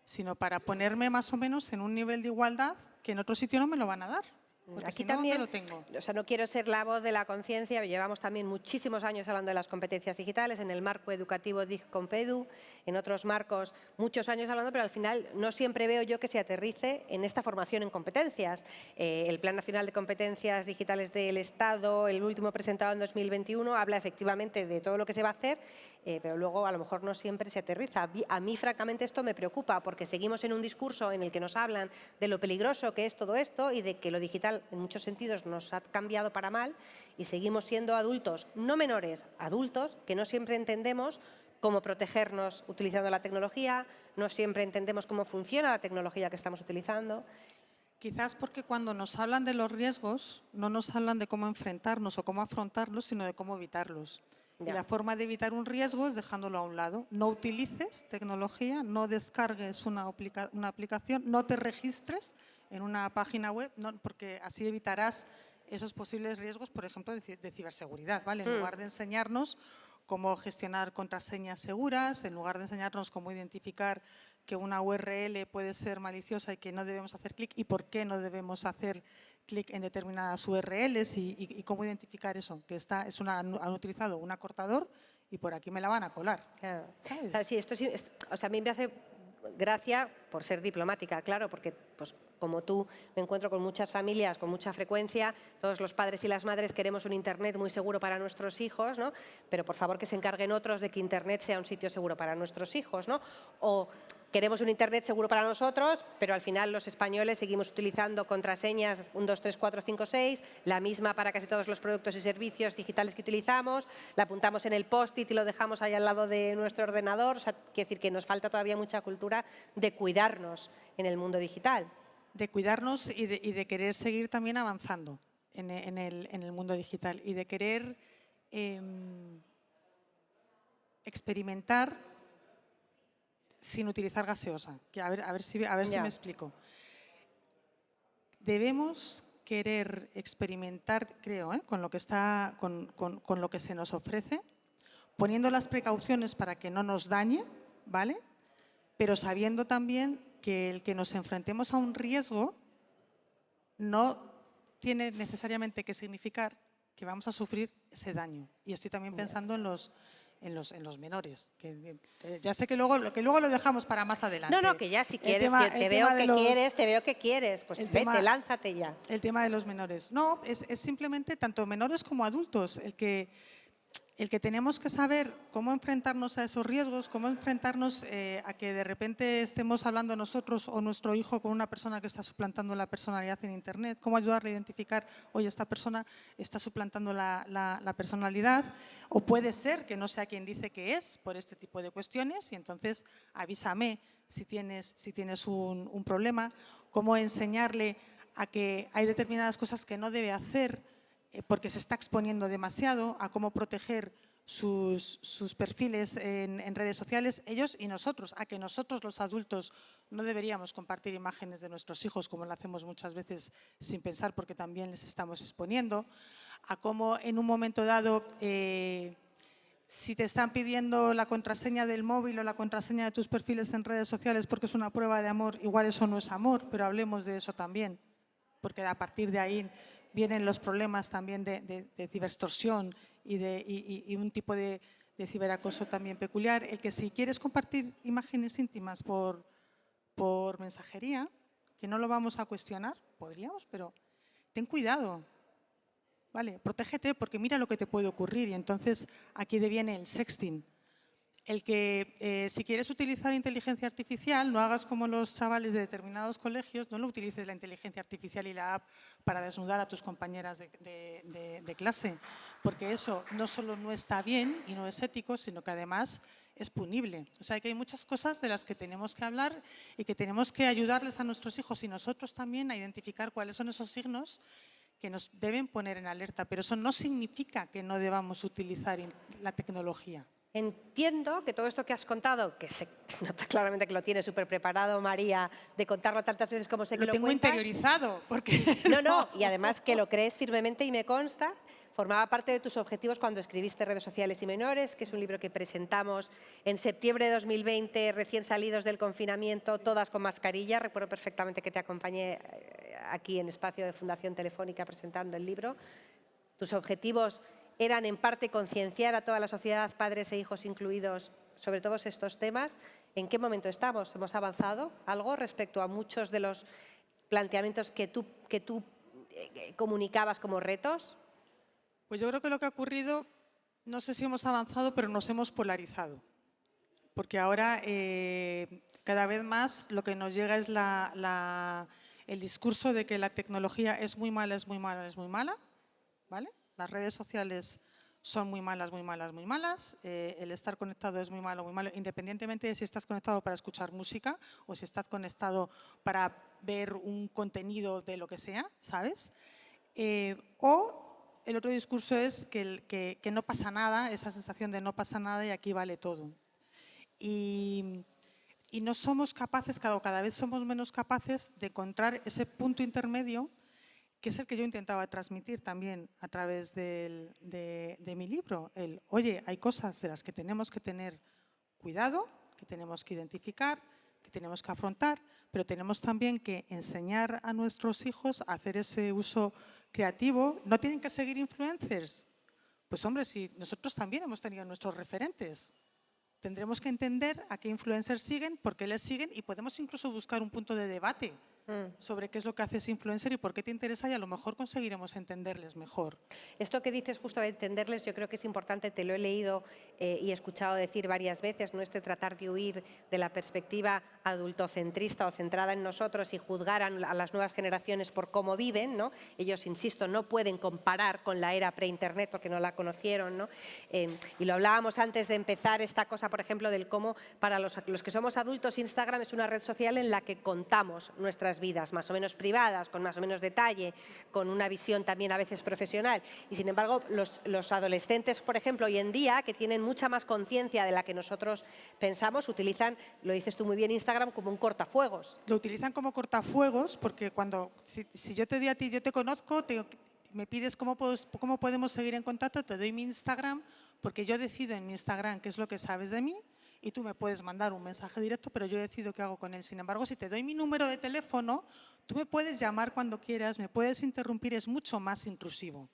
sino para ponerme más o menos en un nivel de igualdad que en otro sitio no me lo van a dar. Porque
Aquí
si no,
también,
¿dónde lo tengo?
o sea, no quiero ser la voz de la conciencia, llevamos también muchísimos años hablando de las competencias digitales, en el marco educativo DIGCOMPEDU, en otros marcos muchos años hablando, pero al final no siempre veo yo que se aterrice en esta formación en competencias. El Plan Nacional de Competencias Digitales del Estado, el último presentado en 2021, habla efectivamente de todo lo que se va a hacer, pero luego a lo mejor no siempre se aterriza. A mí, francamente, esto me preocupa porque seguimos en un discurso en el que nos hablan de lo peligroso que es todo esto y de que lo digital en muchos sentidos nos ha cambiado para mal, y seguimos siendo adultos, no menores, adultos, que no siempre entendemos cómo protegernos utilizando la tecnología, no siempre entendemos cómo funciona la tecnología que estamos utilizando.
Quizás porque cuando nos hablan de los riesgos, no nos hablan de cómo enfrentarnos o cómo afrontarlos, sino de cómo evitarlos. Y la forma de evitar un riesgo es dejándolo a un lado. No utilices tecnología, no descargues una aplicación, no te registres en una página web, porque así evitarás esos posibles riesgos, por ejemplo, de ciberseguridad, ¿vale? En lugar de enseñarnos cómo gestionar contraseñas seguras, en lugar de enseñarnos cómo identificar que una URL puede ser maliciosa y que no debemos hacer clic, y por qué no debemos hacer clic en determinadas URLs y cómo identificar eso, que han utilizado un acortador y por aquí me la van a colar.
Claro.
¿Sabes?
O sea, sí, esto sí, o sea, a mí me hace gracia por ser diplomática, claro, porque pues, como tú me encuentro con muchas familias con mucha frecuencia, todos los padres y las madres queremos un Internet muy seguro para nuestros hijos, ¿no? Pero por favor que se encarguen otros de que Internet sea un sitio seguro para nuestros hijos, ¿no? O queremos un Internet seguro para nosotros, pero al final los españoles seguimos utilizando contraseñas 1, 2, 3, 4, 5, 6, la misma para casi todos los productos y servicios digitales que utilizamos, la apuntamos en el post-it y lo dejamos ahí al lado de nuestro ordenador. O sea, quiere decir que nos falta todavía mucha cultura de cuidarnos en el mundo digital.
de cuidarnos y de querer seguir también avanzando en el mundo digital y de querer experimentar sin utilizar gaseosa. Que a ver si me explico. Debemos querer experimentar, creo, con lo que con lo que se nos ofrece, poniendo las precauciones para que no nos dañe, ¿vale? Pero sabiendo también que el que nos enfrentemos a un riesgo no tiene necesariamente que significar que vamos a sufrir ese daño. Y estoy también pensando en los menores. Que ya sé que luego lo dejamos para más adelante.
No, que ya si quieres, te veo que quieres, pues vete, lánzate ya.
El tema de los menores. No, es simplemente tanto menores como adultos el que tenemos que saber cómo enfrentarnos a esos riesgos, cómo enfrentarnos a que de repente estemos hablando nosotros o nuestro hijo con una persona que está suplantando la personalidad en Internet, cómo ayudarle a identificar, oye, esta persona está suplantando la personalidad, o puede ser que no sea quien dice que es por este tipo de cuestiones y entonces avísame si tienes un problema, cómo enseñarle a que hay determinadas cosas que no debe hacer porque se está exponiendo demasiado, a cómo proteger sus perfiles en redes sociales, ellos y nosotros, a que nosotros los adultos no deberíamos compartir imágenes de nuestros hijos como lo hacemos muchas veces sin pensar porque también les estamos exponiendo, a cómo en un momento dado si te están pidiendo la contraseña del móvil o la contraseña de tus perfiles en redes sociales porque es una prueba de amor, igual eso no es amor, pero hablemos de eso también, porque a partir de ahí vienen los problemas también de ciberextorsión y un tipo de ciberacoso también peculiar. El que si quieres compartir imágenes íntimas por mensajería, que no lo vamos a cuestionar, podríamos, pero ten cuidado, ¿vale? Protégete porque mira lo que te puede ocurrir y entonces aquí viene el sexting. El que si quieres utilizar inteligencia artificial, no hagas como los chavales de determinados colegios, no lo utilices la inteligencia artificial y la app para desnudar a tus compañeras de clase, porque eso no solo no está bien y no es ético, sino que además es punible. O sea, que hay muchas cosas de las que tenemos que hablar y que tenemos que ayudarles a nuestros hijos y nosotros también a identificar cuáles son esos signos que nos deben poner en alerta, pero eso no significa que no debamos utilizar la tecnología.
Entiendo que todo esto que has contado, que se nota claramente que lo tienes súper preparado, María, de contarlo tantas veces como sé que lo
tengo
cuentas.
Interiorizado. Porque
No, y además que lo crees firmemente y me consta, formaba parte de tus objetivos cuando escribiste Redes sociales y menores, que es un libro que presentamos en septiembre de 2020, recién salidos del confinamiento, todas con mascarilla. Recuerdo perfectamente que te acompañé aquí en espacio de Fundación Telefónica presentando el libro. Tus objetivos eran en parte concienciar a toda la sociedad, padres e hijos incluidos, sobre todos estos temas. ¿En qué momento estamos? ¿Hemos avanzado algo respecto a muchos de los planteamientos que tú comunicabas como retos?
Pues yo creo que lo que ha ocurrido, no sé si hemos avanzado, pero nos hemos polarizado. Porque ahora cada vez más lo que nos llega es el discurso de que la tecnología es muy mala, es muy mala, es muy mala, ¿vale? Las redes sociales son muy malas, muy malas, muy malas. El estar conectado es muy malo, independientemente de si estás conectado para escuchar música o si estás conectado para ver un contenido de lo que sea, ¿sabes? O el otro discurso es que no pasa nada, esa sensación de no pasa nada y aquí vale todo. Y no somos capaces, cada vez somos menos capaces de encontrar ese punto intermedio que es el que yo intentaba transmitir también a través de mi libro. Oye, hay cosas de las que tenemos que tener cuidado, que tenemos que identificar, que tenemos que afrontar, pero tenemos también que enseñar a nuestros hijos a hacer ese uso creativo. ¿No tienen que seguir influencers? Pues hombre, si nosotros también hemos tenido nuestros referentes. Tendremos que entender a qué influencers siguen, por qué les siguen y podemos incluso buscar un punto de debate sobre qué es lo que hace ese influencer y por qué te interesa y a lo mejor conseguiremos entenderles mejor.
Esto que dices justo de entenderles yo creo que es importante, te lo he leído y he escuchado decir varias veces, no este tratar de huir de la perspectiva adultocentrista o centrada en nosotros y juzgar a las nuevas generaciones por cómo viven, ¿no? Ellos, insisto, no pueden comparar con la era pre-internet porque no la conocieron, ¿no? Y lo hablábamos antes de empezar, esta cosa, por ejemplo, del cómo para los que somos adultos Instagram es una red social en la que contamos nuestras nuestras vidas, más o menos privadas, con más o menos detalle, con una visión también a veces profesional. Y sin embargo, los adolescentes, por ejemplo, hoy en día, que tienen mucha más conciencia de la que nosotros pensamos, utilizan, lo dices tú muy bien, Instagram como un cortafuegos.
Lo utilizan como cortafuegos porque si yo te di a ti, yo te conozco, me pides cómo podemos seguir en contacto, te doy mi Instagram, porque yo decido en mi Instagram qué es lo que sabes de mí y tú me puedes mandar un mensaje directo, pero yo decido qué hago con él. Sin embargo, si te doy mi número de teléfono, tú me puedes llamar cuando quieras, me puedes interrumpir, es mucho más intrusivo.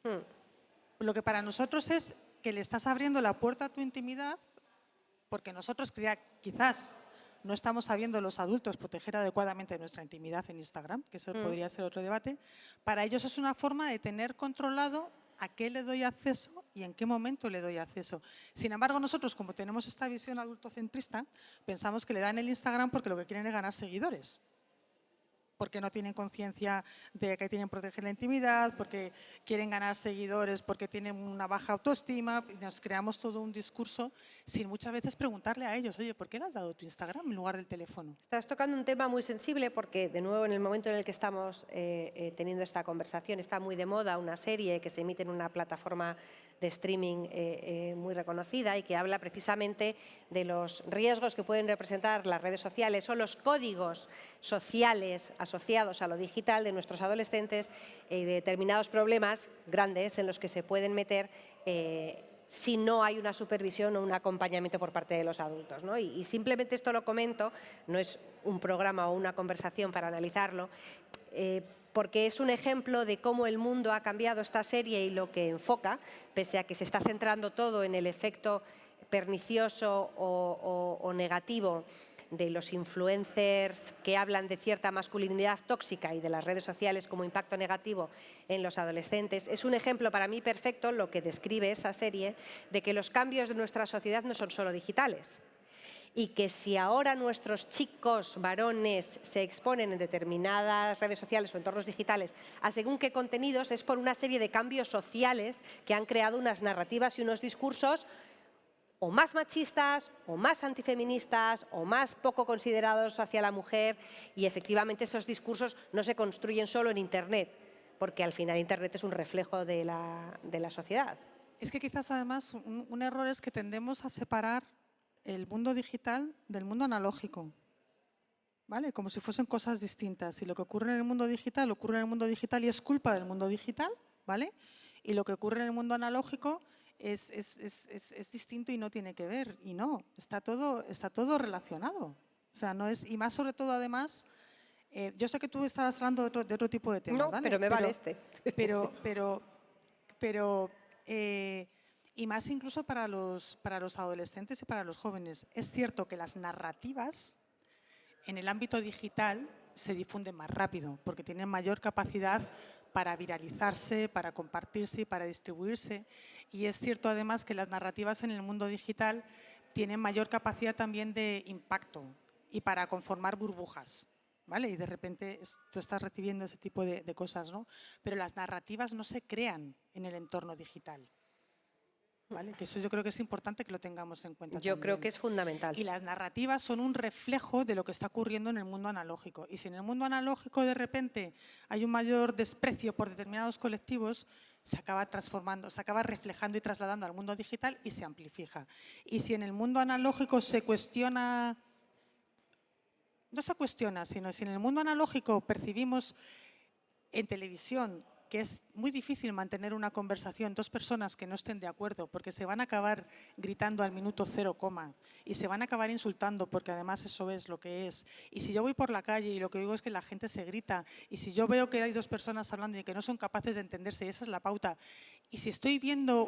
Lo que para nosotros es que le estás abriendo la puerta a tu intimidad, porque nosotros quizás no estamos sabiendo los adultos proteger adecuadamente nuestra intimidad en Instagram, que eso podría ser otro debate. Para ellos es una forma de tener controlado a qué le doy acceso y en qué momento le doy acceso. Sin embargo, nosotros, como tenemos esta visión adultocentrista, pensamos que le dan el Instagram porque lo que quieren es ganar seguidores. Porque no tienen conciencia de que tienen que proteger la intimidad, porque quieren ganar seguidores, porque tienen una baja autoestima, y nos creamos todo un discurso sin muchas veces preguntarle a ellos, oye, ¿por qué le has dado tu Instagram en lugar del teléfono?
Estás tocando un tema muy sensible porque, de nuevo, en el momento en el que estamos teniendo esta conversación, está muy de moda una serie que se emite en una plataforma de streaming muy reconocida y que habla precisamente de los riesgos que pueden representar las redes sociales o los códigos sociales asociados a lo digital de nuestros adolescentes y de determinados problemas grandes en los que se pueden meter si no hay una supervisión o un acompañamiento por parte de los adultos, ¿no? Y simplemente esto lo comento, no es un programa o una conversación para analizarlo, porque es un ejemplo de cómo el mundo ha cambiado esta serie y lo que enfoca, pese a que se está centrando todo en el efecto pernicioso o negativo de los influencers que hablan de cierta masculinidad tóxica y de las redes sociales como impacto negativo en los adolescentes. Es un ejemplo para mí perfecto, lo que describe esa serie, de que los cambios de nuestra sociedad no son solo digitales. Y que si ahora nuestros chicos varones se exponen en determinadas redes sociales o entornos digitales a según qué contenidos, es por una serie de cambios sociales que han creado unas narrativas y unos discursos o más machistas, o más antifeministas, o más poco considerados hacia la mujer, y efectivamente esos discursos no se construyen solo en Internet, porque al final Internet es un reflejo de la sociedad.
Es que quizás además un error es que tendemos a separar el mundo digital del mundo analógico, ¿vale? Como si fuesen cosas distintas. Y lo que ocurre en el mundo digital ocurre en el mundo digital y es culpa del mundo digital, ¿vale? Y lo que ocurre en el mundo analógico es distinto y no tiene que ver. Y no, está todo relacionado. O sea, no es, y más sobre todo además, yo sé que tú estabas hablando de otro tipo de temas,
no,
¿vale?
pero me vale este.
Y más incluso para los adolescentes y para los jóvenes. Es cierto que las narrativas en el ámbito digital se difunden más rápido porque tienen mayor capacidad para viralizarse, para compartirse y para distribuirse. Y es cierto además que las narrativas en el mundo digital tienen mayor capacidad también de impacto y para conformar burbujas, ¿vale? Y de repente tú estás recibiendo ese tipo de cosas, ¿no? Pero las narrativas no se crean en el entorno digital, ¿vale? Que eso yo creo que es importante que lo tengamos en cuenta.
Yo creo que es fundamental.
Y las narrativas son un reflejo de lo que está ocurriendo en el mundo analógico. Y si en el mundo analógico de repente hay un mayor desprecio por determinados colectivos, se acaba transformando, se acaba reflejando y trasladando al mundo digital y se amplifica. Y si en el mundo analógico se cuestiona, no se cuestiona, sino si en el mundo analógico percibimos en televisión que es muy difícil mantener una conversación, dos personas que no estén de acuerdo, porque se van a acabar gritando al minuto 0, y se van a acabar insultando, porque además eso es lo que es. Y si yo voy por la calle y lo que digo es que la gente se grita, y si yo veo que hay dos personas hablando y que no son capaces de entenderse, y esa es la pauta, y si estoy viendo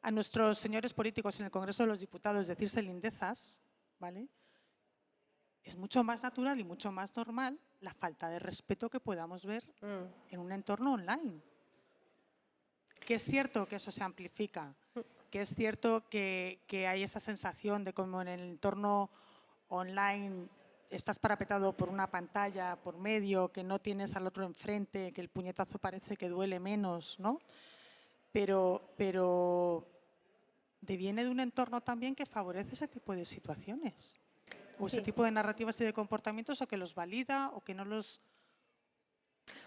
a nuestros señores políticos en el Congreso de los Diputados decirse lindezas, ¿vale?, es mucho más natural y mucho más normal la falta de respeto que podamos ver en un entorno online. Que es cierto que eso se amplifica, que es cierto que hay esa sensación de como en el entorno online estás parapetado por una pantalla, por medio, que no tienes al otro enfrente, que el puñetazo parece que duele menos, ¿no? Pero deviene de un entorno también que favorece ese tipo de situaciones. o ese
Sí.
tipo de narrativas y de comportamientos, o que los valida o que no los...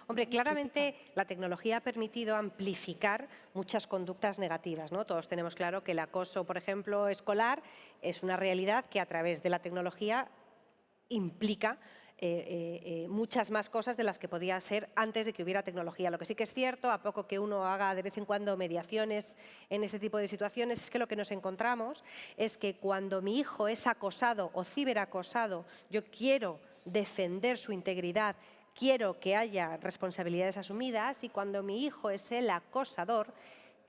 Hombre,
los
claramente
critica.
la tecnología ha permitido amplificar muchas conductas negativas, ¿no? Todos tenemos claro que el acoso, por ejemplo, escolar es una realidad que a través de la tecnología implica muchas más cosas de las que podía ser antes de que hubiera tecnología. Lo que sí que es cierto, a poco que uno haga de vez en cuando mediaciones en ese tipo de situaciones, es que lo que nos encontramos es que cuando mi hijo es acosado o ciberacosado, yo quiero defender su integridad, quiero que haya responsabilidades asumidas, y cuando mi hijo es el acosador,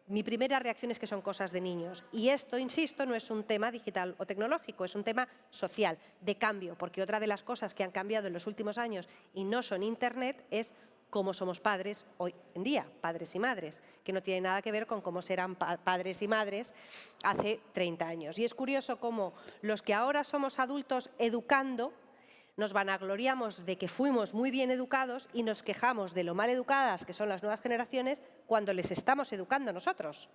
mi primera reacción es que son cosas de niños. Y esto, insisto, no es un tema digital o tecnológico, es un tema social, de cambio, porque otra de las cosas que han cambiado en los últimos años y no son Internet es cómo somos padres hoy en día, padres y madres, que no tiene nada que ver con cómo serán padres y madres hace 30 años. Y es curioso cómo los que ahora somos adultos educando, nos vanagloriamos de que fuimos muy bien educados y nos quejamos de lo mal educadas que son las nuevas generaciones cuando les estamos educando nosotros.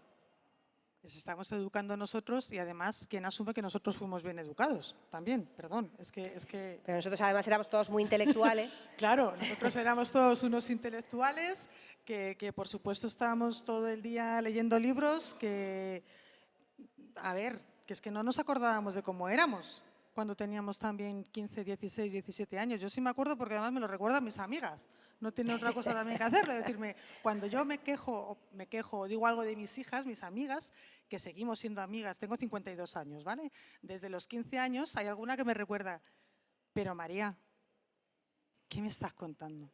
Les estamos educando nosotros y además, ¿quién asume que nosotros fuimos bien educados? También, perdón, es que...
Pero nosotros además éramos todos muy intelectuales.
Claro, nosotros éramos todos unos intelectuales que por supuesto estábamos todo el día leyendo libros que, a ver, que es que no nos acordábamos de cómo éramos cuando teníamos también 15, 16, 17 años. Yo sí me acuerdo porque además me lo recuerdan mis amigas. No tienen otra cosa también que hacerlo. Decirme, cuando yo me quejo o digo algo de mis hijas, mis amigas, que seguimos siendo amigas, tengo 52 años, ¿vale? Desde los 15 años hay alguna que me recuerda, pero María, ¿qué me estás contando?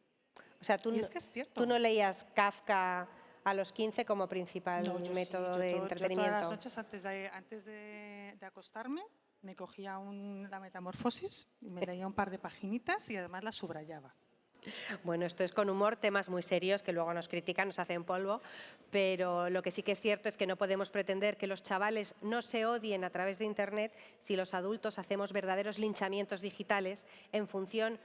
O sea,
Y es que es cierto.
tú no leías Kafka a los 15 como principal
No, yo
método
sí,
de
yo
entretenimiento.
todas las noches antes de acostarme me cogía la Metamorfosis y me leía un par de paginitas y además las subrayaba.
Bueno, esto es con humor, temas muy serios que luego nos critican, nos hacen polvo, pero lo que sí que es cierto es que no podemos pretender que los chavales no se odien a través de Internet si los adultos hacemos verdaderos linchamientos digitales en función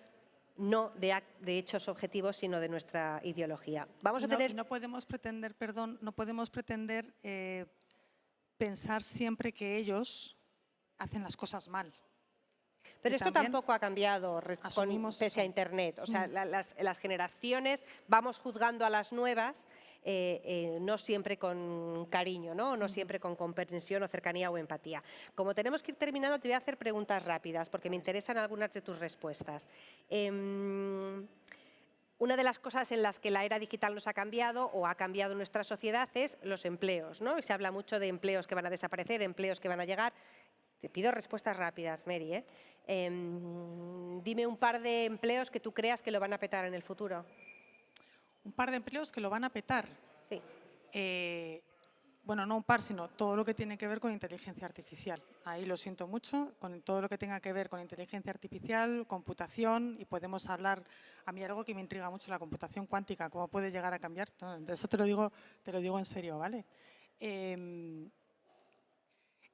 no de hechos objetivos, sino de nuestra ideología.
Y no podemos pretender, perdón, no podemos pretender pensar siempre que ellos hacen las cosas mal.
Pero esto tampoco ha cambiado pese a
eso.
Internet. O sea, las generaciones vamos juzgando a las nuevas, no siempre con cariño, no siempre con comprensión o cercanía o empatía. Como tenemos que ir terminando, te voy a hacer preguntas rápidas porque me interesan algunas de tus respuestas. Una de las cosas en las que la era digital nos ha cambiado o ha cambiado nuestra sociedad es los empleos, ¿no? Y se habla mucho de empleos que van a desaparecer, empleos que van a llegar. Te pido respuestas rápidas, Mary. Dime un par de empleos que tú creas que lo van a petar en el futuro.
Un par de empleos que lo van a petar.
Sí.
Bueno, no un par, sino todo lo que tiene que ver con inteligencia artificial. Ahí lo siento mucho, con todo lo que tenga que ver con inteligencia artificial, computación, y podemos hablar, a mí algo que me intriga mucho, la computación cuántica, cómo puede llegar a cambiar. No, eso te lo digo en serio, ¿vale?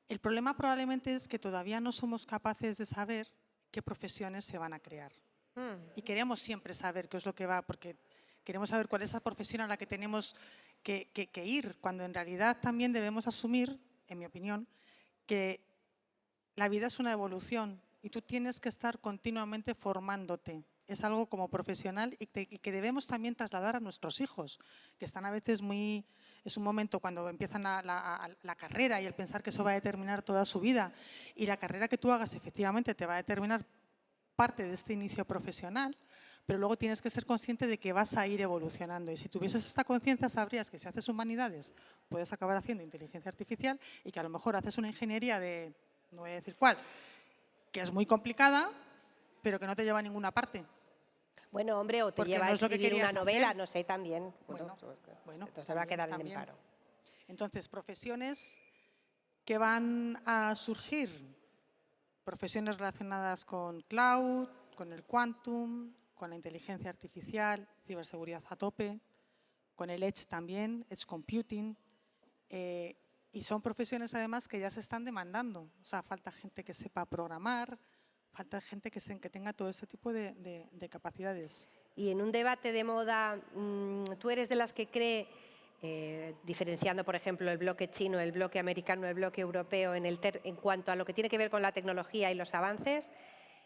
El problema probablemente es que todavía no somos capaces de saber qué profesiones se van a crear. Y queremos siempre saber qué es lo que va, porque queremos saber cuál es esa profesión a la que tenemos que ir, cuando en realidad también debemos asumir, en mi opinión, que la vida es una evolución y tú tienes que estar continuamente formándote. Es algo como profesional y que debemos también trasladar a nuestros hijos, que están a veces muy... Es un momento cuando empiezan la carrera y el pensar que eso va a determinar toda su vida, y la carrera que tú hagas efectivamente te va a determinar parte de este inicio profesional, pero luego tienes que ser consciente de que vas a ir evolucionando. Y si tuvieses esta conciencia, sabrías que si haces humanidades puedes acabar haciendo inteligencia artificial, y que a lo mejor haces una ingeniería de, no voy a decir cuál, que es muy complicada, pero que no te lleva a ninguna parte.
Bueno, hombre, o te lleva a escribir una novela, no sé, también.
Bueno,
entonces se va a quedar en el paro.
Entonces, profesiones que van a surgir, profesiones relacionadas con cloud, con el quantum, con la inteligencia artificial, ciberseguridad a tope, con el edge también, edge computing, y son profesiones además que ya se están demandando. O sea, falta gente que sepa programar, falta gente que tenga todo ese tipo de capacidades.
Y en un debate de moda, ¿tú eres de las que cree, diferenciando, por ejemplo, el bloque chino, el bloque americano, el bloque europeo, en cuanto a lo que tiene que ver con la tecnología y los avances,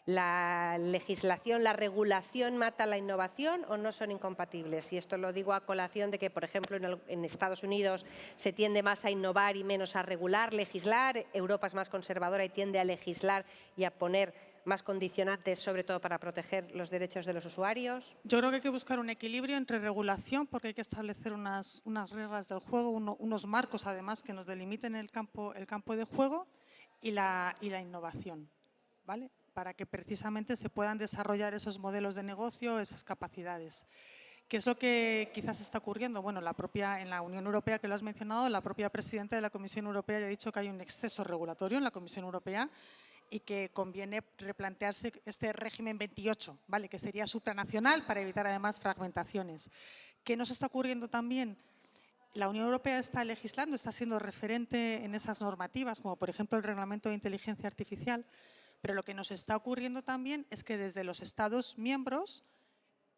¿La legislación, la regulación mata la innovación o no son incompatibles? Y esto lo digo a colación de que, por ejemplo, en Estados Unidos se tiende más a innovar y menos a regular, legislar. Europa es más conservadora y tiende a legislar y a poner más condicionantes, sobre todo para proteger los derechos de los usuarios.
Yo creo que hay que buscar un equilibrio entre regulación, porque hay que establecer unas reglas del juego, unos marcos, además, que nos delimiten el campo de juego y la innovación, ¿vale? Para que precisamente se puedan desarrollar esos modelos de negocio, esas capacidades. ¿Qué es lo que quizás está ocurriendo? Bueno, en la Unión Europea, que lo has mencionado, la propia presidenta de la Comisión Europea ya ha dicho que hay un exceso regulatorio en la Comisión Europea y que conviene replantearse este régimen 28, ¿vale? Que sería supranacional para evitar además fragmentaciones. ¿Qué nos está ocurriendo también? La Unión Europea está legislando, está siendo referente en esas normativas, como por ejemplo el Reglamento de Inteligencia Artificial, pero lo que nos está ocurriendo también es que desde los Estados miembros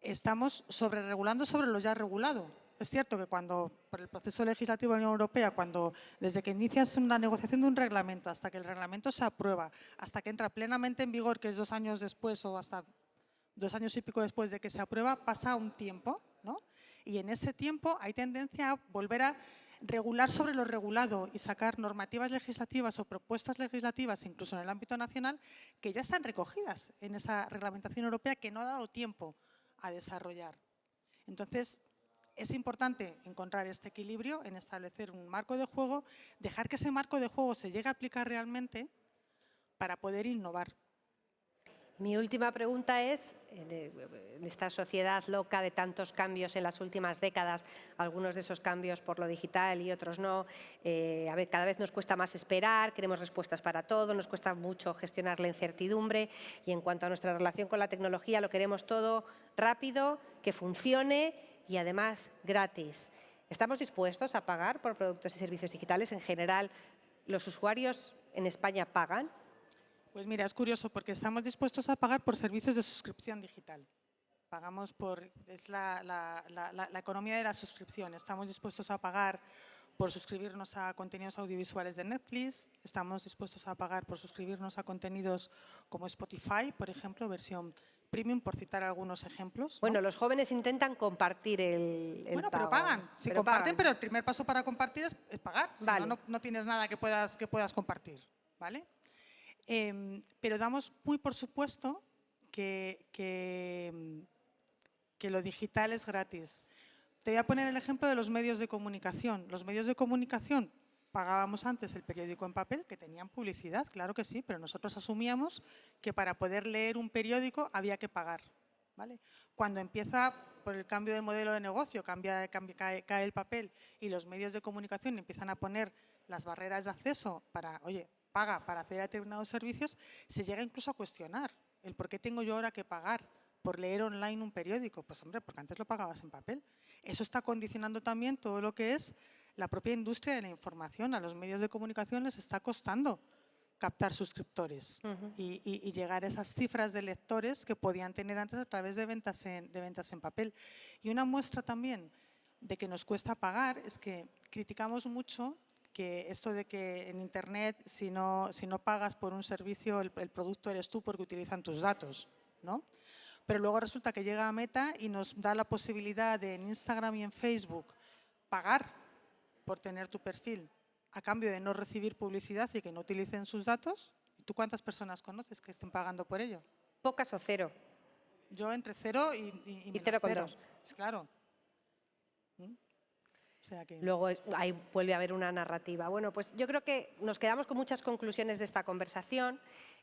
estamos sobreregulando sobre lo ya regulado. Es cierto que por el proceso legislativo de la Unión Europea, desde que inicias una negociación de un reglamento hasta que el reglamento se aprueba, hasta que entra plenamente en vigor, que es 2 años después o hasta 2 años y pico después de que se aprueba, pasa un tiempo, ¿no? Y en ese tiempo hay tendencia a volver a regular sobre lo regulado y sacar normativas legislativas o propuestas legislativas, incluso en el ámbito nacional, que ya están recogidas en esa reglamentación europea que no ha dado tiempo a desarrollar. Entonces, es importante encontrar este equilibrio en establecer un marco de juego, dejar que ese marco de juego se llegue a aplicar realmente para poder innovar.
Mi última pregunta es, en esta sociedad loca de tantos cambios en las últimas décadas, algunos de esos cambios por lo digital y otros no, cada vez nos cuesta más esperar, queremos respuestas para todo, nos cuesta mucho gestionar la incertidumbre y en cuanto a nuestra relación con la tecnología lo queremos todo rápido, que funcione y además gratis. ¿Estamos dispuestos a pagar por productos y servicios digitales? En general, ¿los usuarios en España pagan?
Pues mira, es curioso porque estamos dispuestos a pagar por servicios de suscripción digital. Pagamos es la economía de la suscripción. Estamos dispuestos a pagar por suscribirnos a contenidos audiovisuales de Netflix, estamos dispuestos a pagar por suscribirnos a contenidos como Spotify, por ejemplo, versión premium, por citar algunos ejemplos, ¿no?
Bueno, los jóvenes intentan compartir el
bueno,
pago.
Pero pagan. Sí,
pero
comparten,
pagan.
pero el primer paso para compartir es pagar.
Vale.
Si no, no tienes nada que puedas compartir, ¿vale? Pero damos muy por supuesto que lo digital es gratis. Te voy a poner el ejemplo de los medios de comunicación. Los medios de comunicación, pagábamos antes el periódico en papel, que tenían publicidad, claro que sí, pero nosotros asumíamos que para poder leer un periódico había que pagar, ¿vale? Cuando empieza, por el cambio de modelo de negocio, cae el papel y los medios de comunicación empiezan a poner las barreras de acceso para, oye, paga para acceder a determinados servicios, se llega incluso a cuestionar el por qué tengo yo ahora que pagar por leer online un periódico. Pues hombre, porque antes lo pagabas en papel. Eso está condicionando también todo lo que es la propia industria de la información. A los medios de comunicación les está costando captar suscriptores y llegar a esas cifras de lectores que podían tener antes a través de ventas en papel. Y una muestra también de que nos cuesta pagar es que criticamos mucho que esto de que en Internet, si no pagas por un servicio, el producto eres tú porque utilizan tus datos, ¿no? Pero luego resulta que llega a Meta y nos da la posibilidad de en Instagram y en Facebook pagar por tener tu perfil a cambio de no recibir publicidad y que no utilicen sus datos. ¿Tú cuántas personas conoces que estén pagando por ello?
Pocas o cero.
Yo entre 0 y menos
0,2.
Pues claro. O sea que...
Luego ahí vuelve a haber una narrativa. Bueno, pues yo creo que nos quedamos con muchas conclusiones de esta conversación.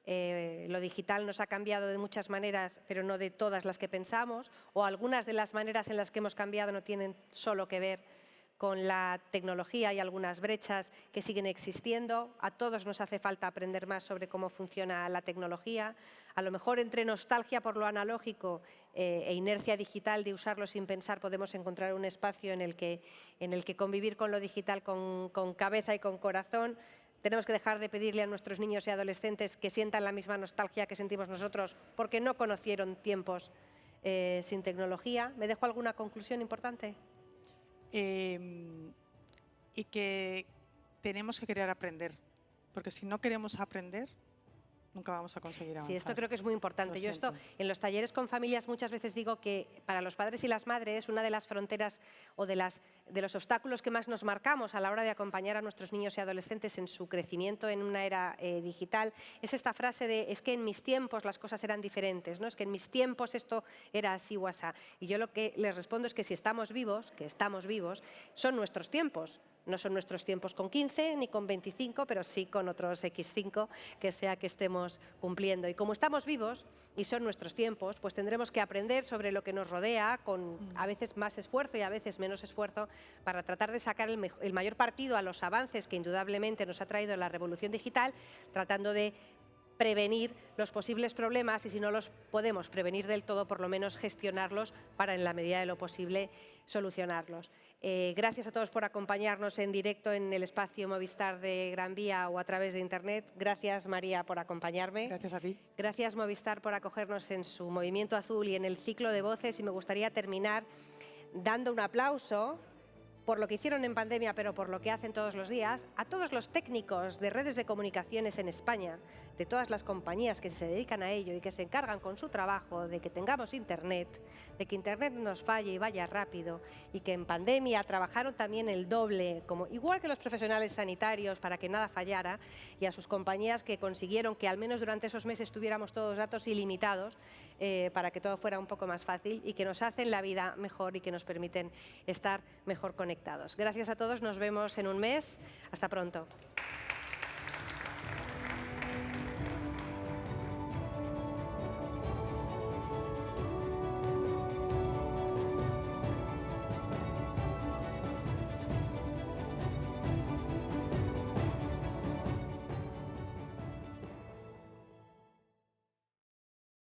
Lo digital nos ha cambiado de muchas maneras, pero no de todas las que pensamos, o algunas de las maneras en las que hemos cambiado no tienen solo que ver con la tecnología y algunas brechas que siguen existiendo. A todos nos hace falta aprender más sobre cómo funciona la tecnología. A lo mejor entre nostalgia por lo analógico e inercia digital de usarlo sin pensar podemos encontrar un espacio en el que convivir con lo digital con cabeza y con corazón. Tenemos que dejar de pedirle a nuestros niños y adolescentes que sientan la misma nostalgia que sentimos nosotros porque no conocieron tiempos sin tecnología. ¿Me dejo alguna conclusión importante?
Y que tenemos que querer aprender, porque si no queremos aprender, nunca vamos a conseguir avanzar.
Sí, esto creo que es muy importante.
Lo
Yo esto,
siento.
en los talleres con familias muchas veces digo que para los padres y las madres una de las fronteras o de los obstáculos que más nos marcamos a la hora de acompañar a nuestros niños y adolescentes en su crecimiento en una era digital es esta frase de es que en mis tiempos las cosas eran diferentes, ¿no? Es que en mis tiempos esto era así o asá. Y yo lo que les respondo es que si estamos vivos, que estamos vivos, son nuestros tiempos. No son nuestros tiempos con 15 ni con 25, pero sí con otros X5 que sea que estemos cumpliendo. Y como estamos vivos y son nuestros tiempos, pues tendremos que aprender sobre lo que nos rodea con a veces más esfuerzo y a veces menos esfuerzo para tratar de sacar el mayor partido a los avances que indudablemente nos ha traído la revolución digital, tratando de prevenir los posibles problemas y si no los podemos prevenir del todo, por lo menos gestionarlos para en la medida de lo posible solucionarlos. Gracias a todos por acompañarnos en directo en el espacio Movistar de Gran Vía o a través de Internet. Gracias, María, por acompañarme.
Gracias a ti.
Gracias, Movistar, por acogernos en su Movimiento Azul y en el ciclo de voces. Y me gustaría terminar dando un aplauso por lo que hicieron en pandemia, pero por lo que hacen todos los días, a todos los técnicos de redes de comunicaciones en España, de todas las compañías que se dedican a ello y que se encargan con su trabajo de que tengamos Internet, de que Internet no nos falle y vaya rápido, y que en pandemia trabajaron también el doble, igual que los profesionales sanitarios, para que nada fallara, y a sus compañías que consiguieron que al menos durante esos meses tuviéramos todos datos ilimitados para que todo fuera un poco más fácil y que nos hacen la vida mejor y que nos permiten estar mejor conectados. Gracias a todos, nos vemos en un mes. Hasta pronto.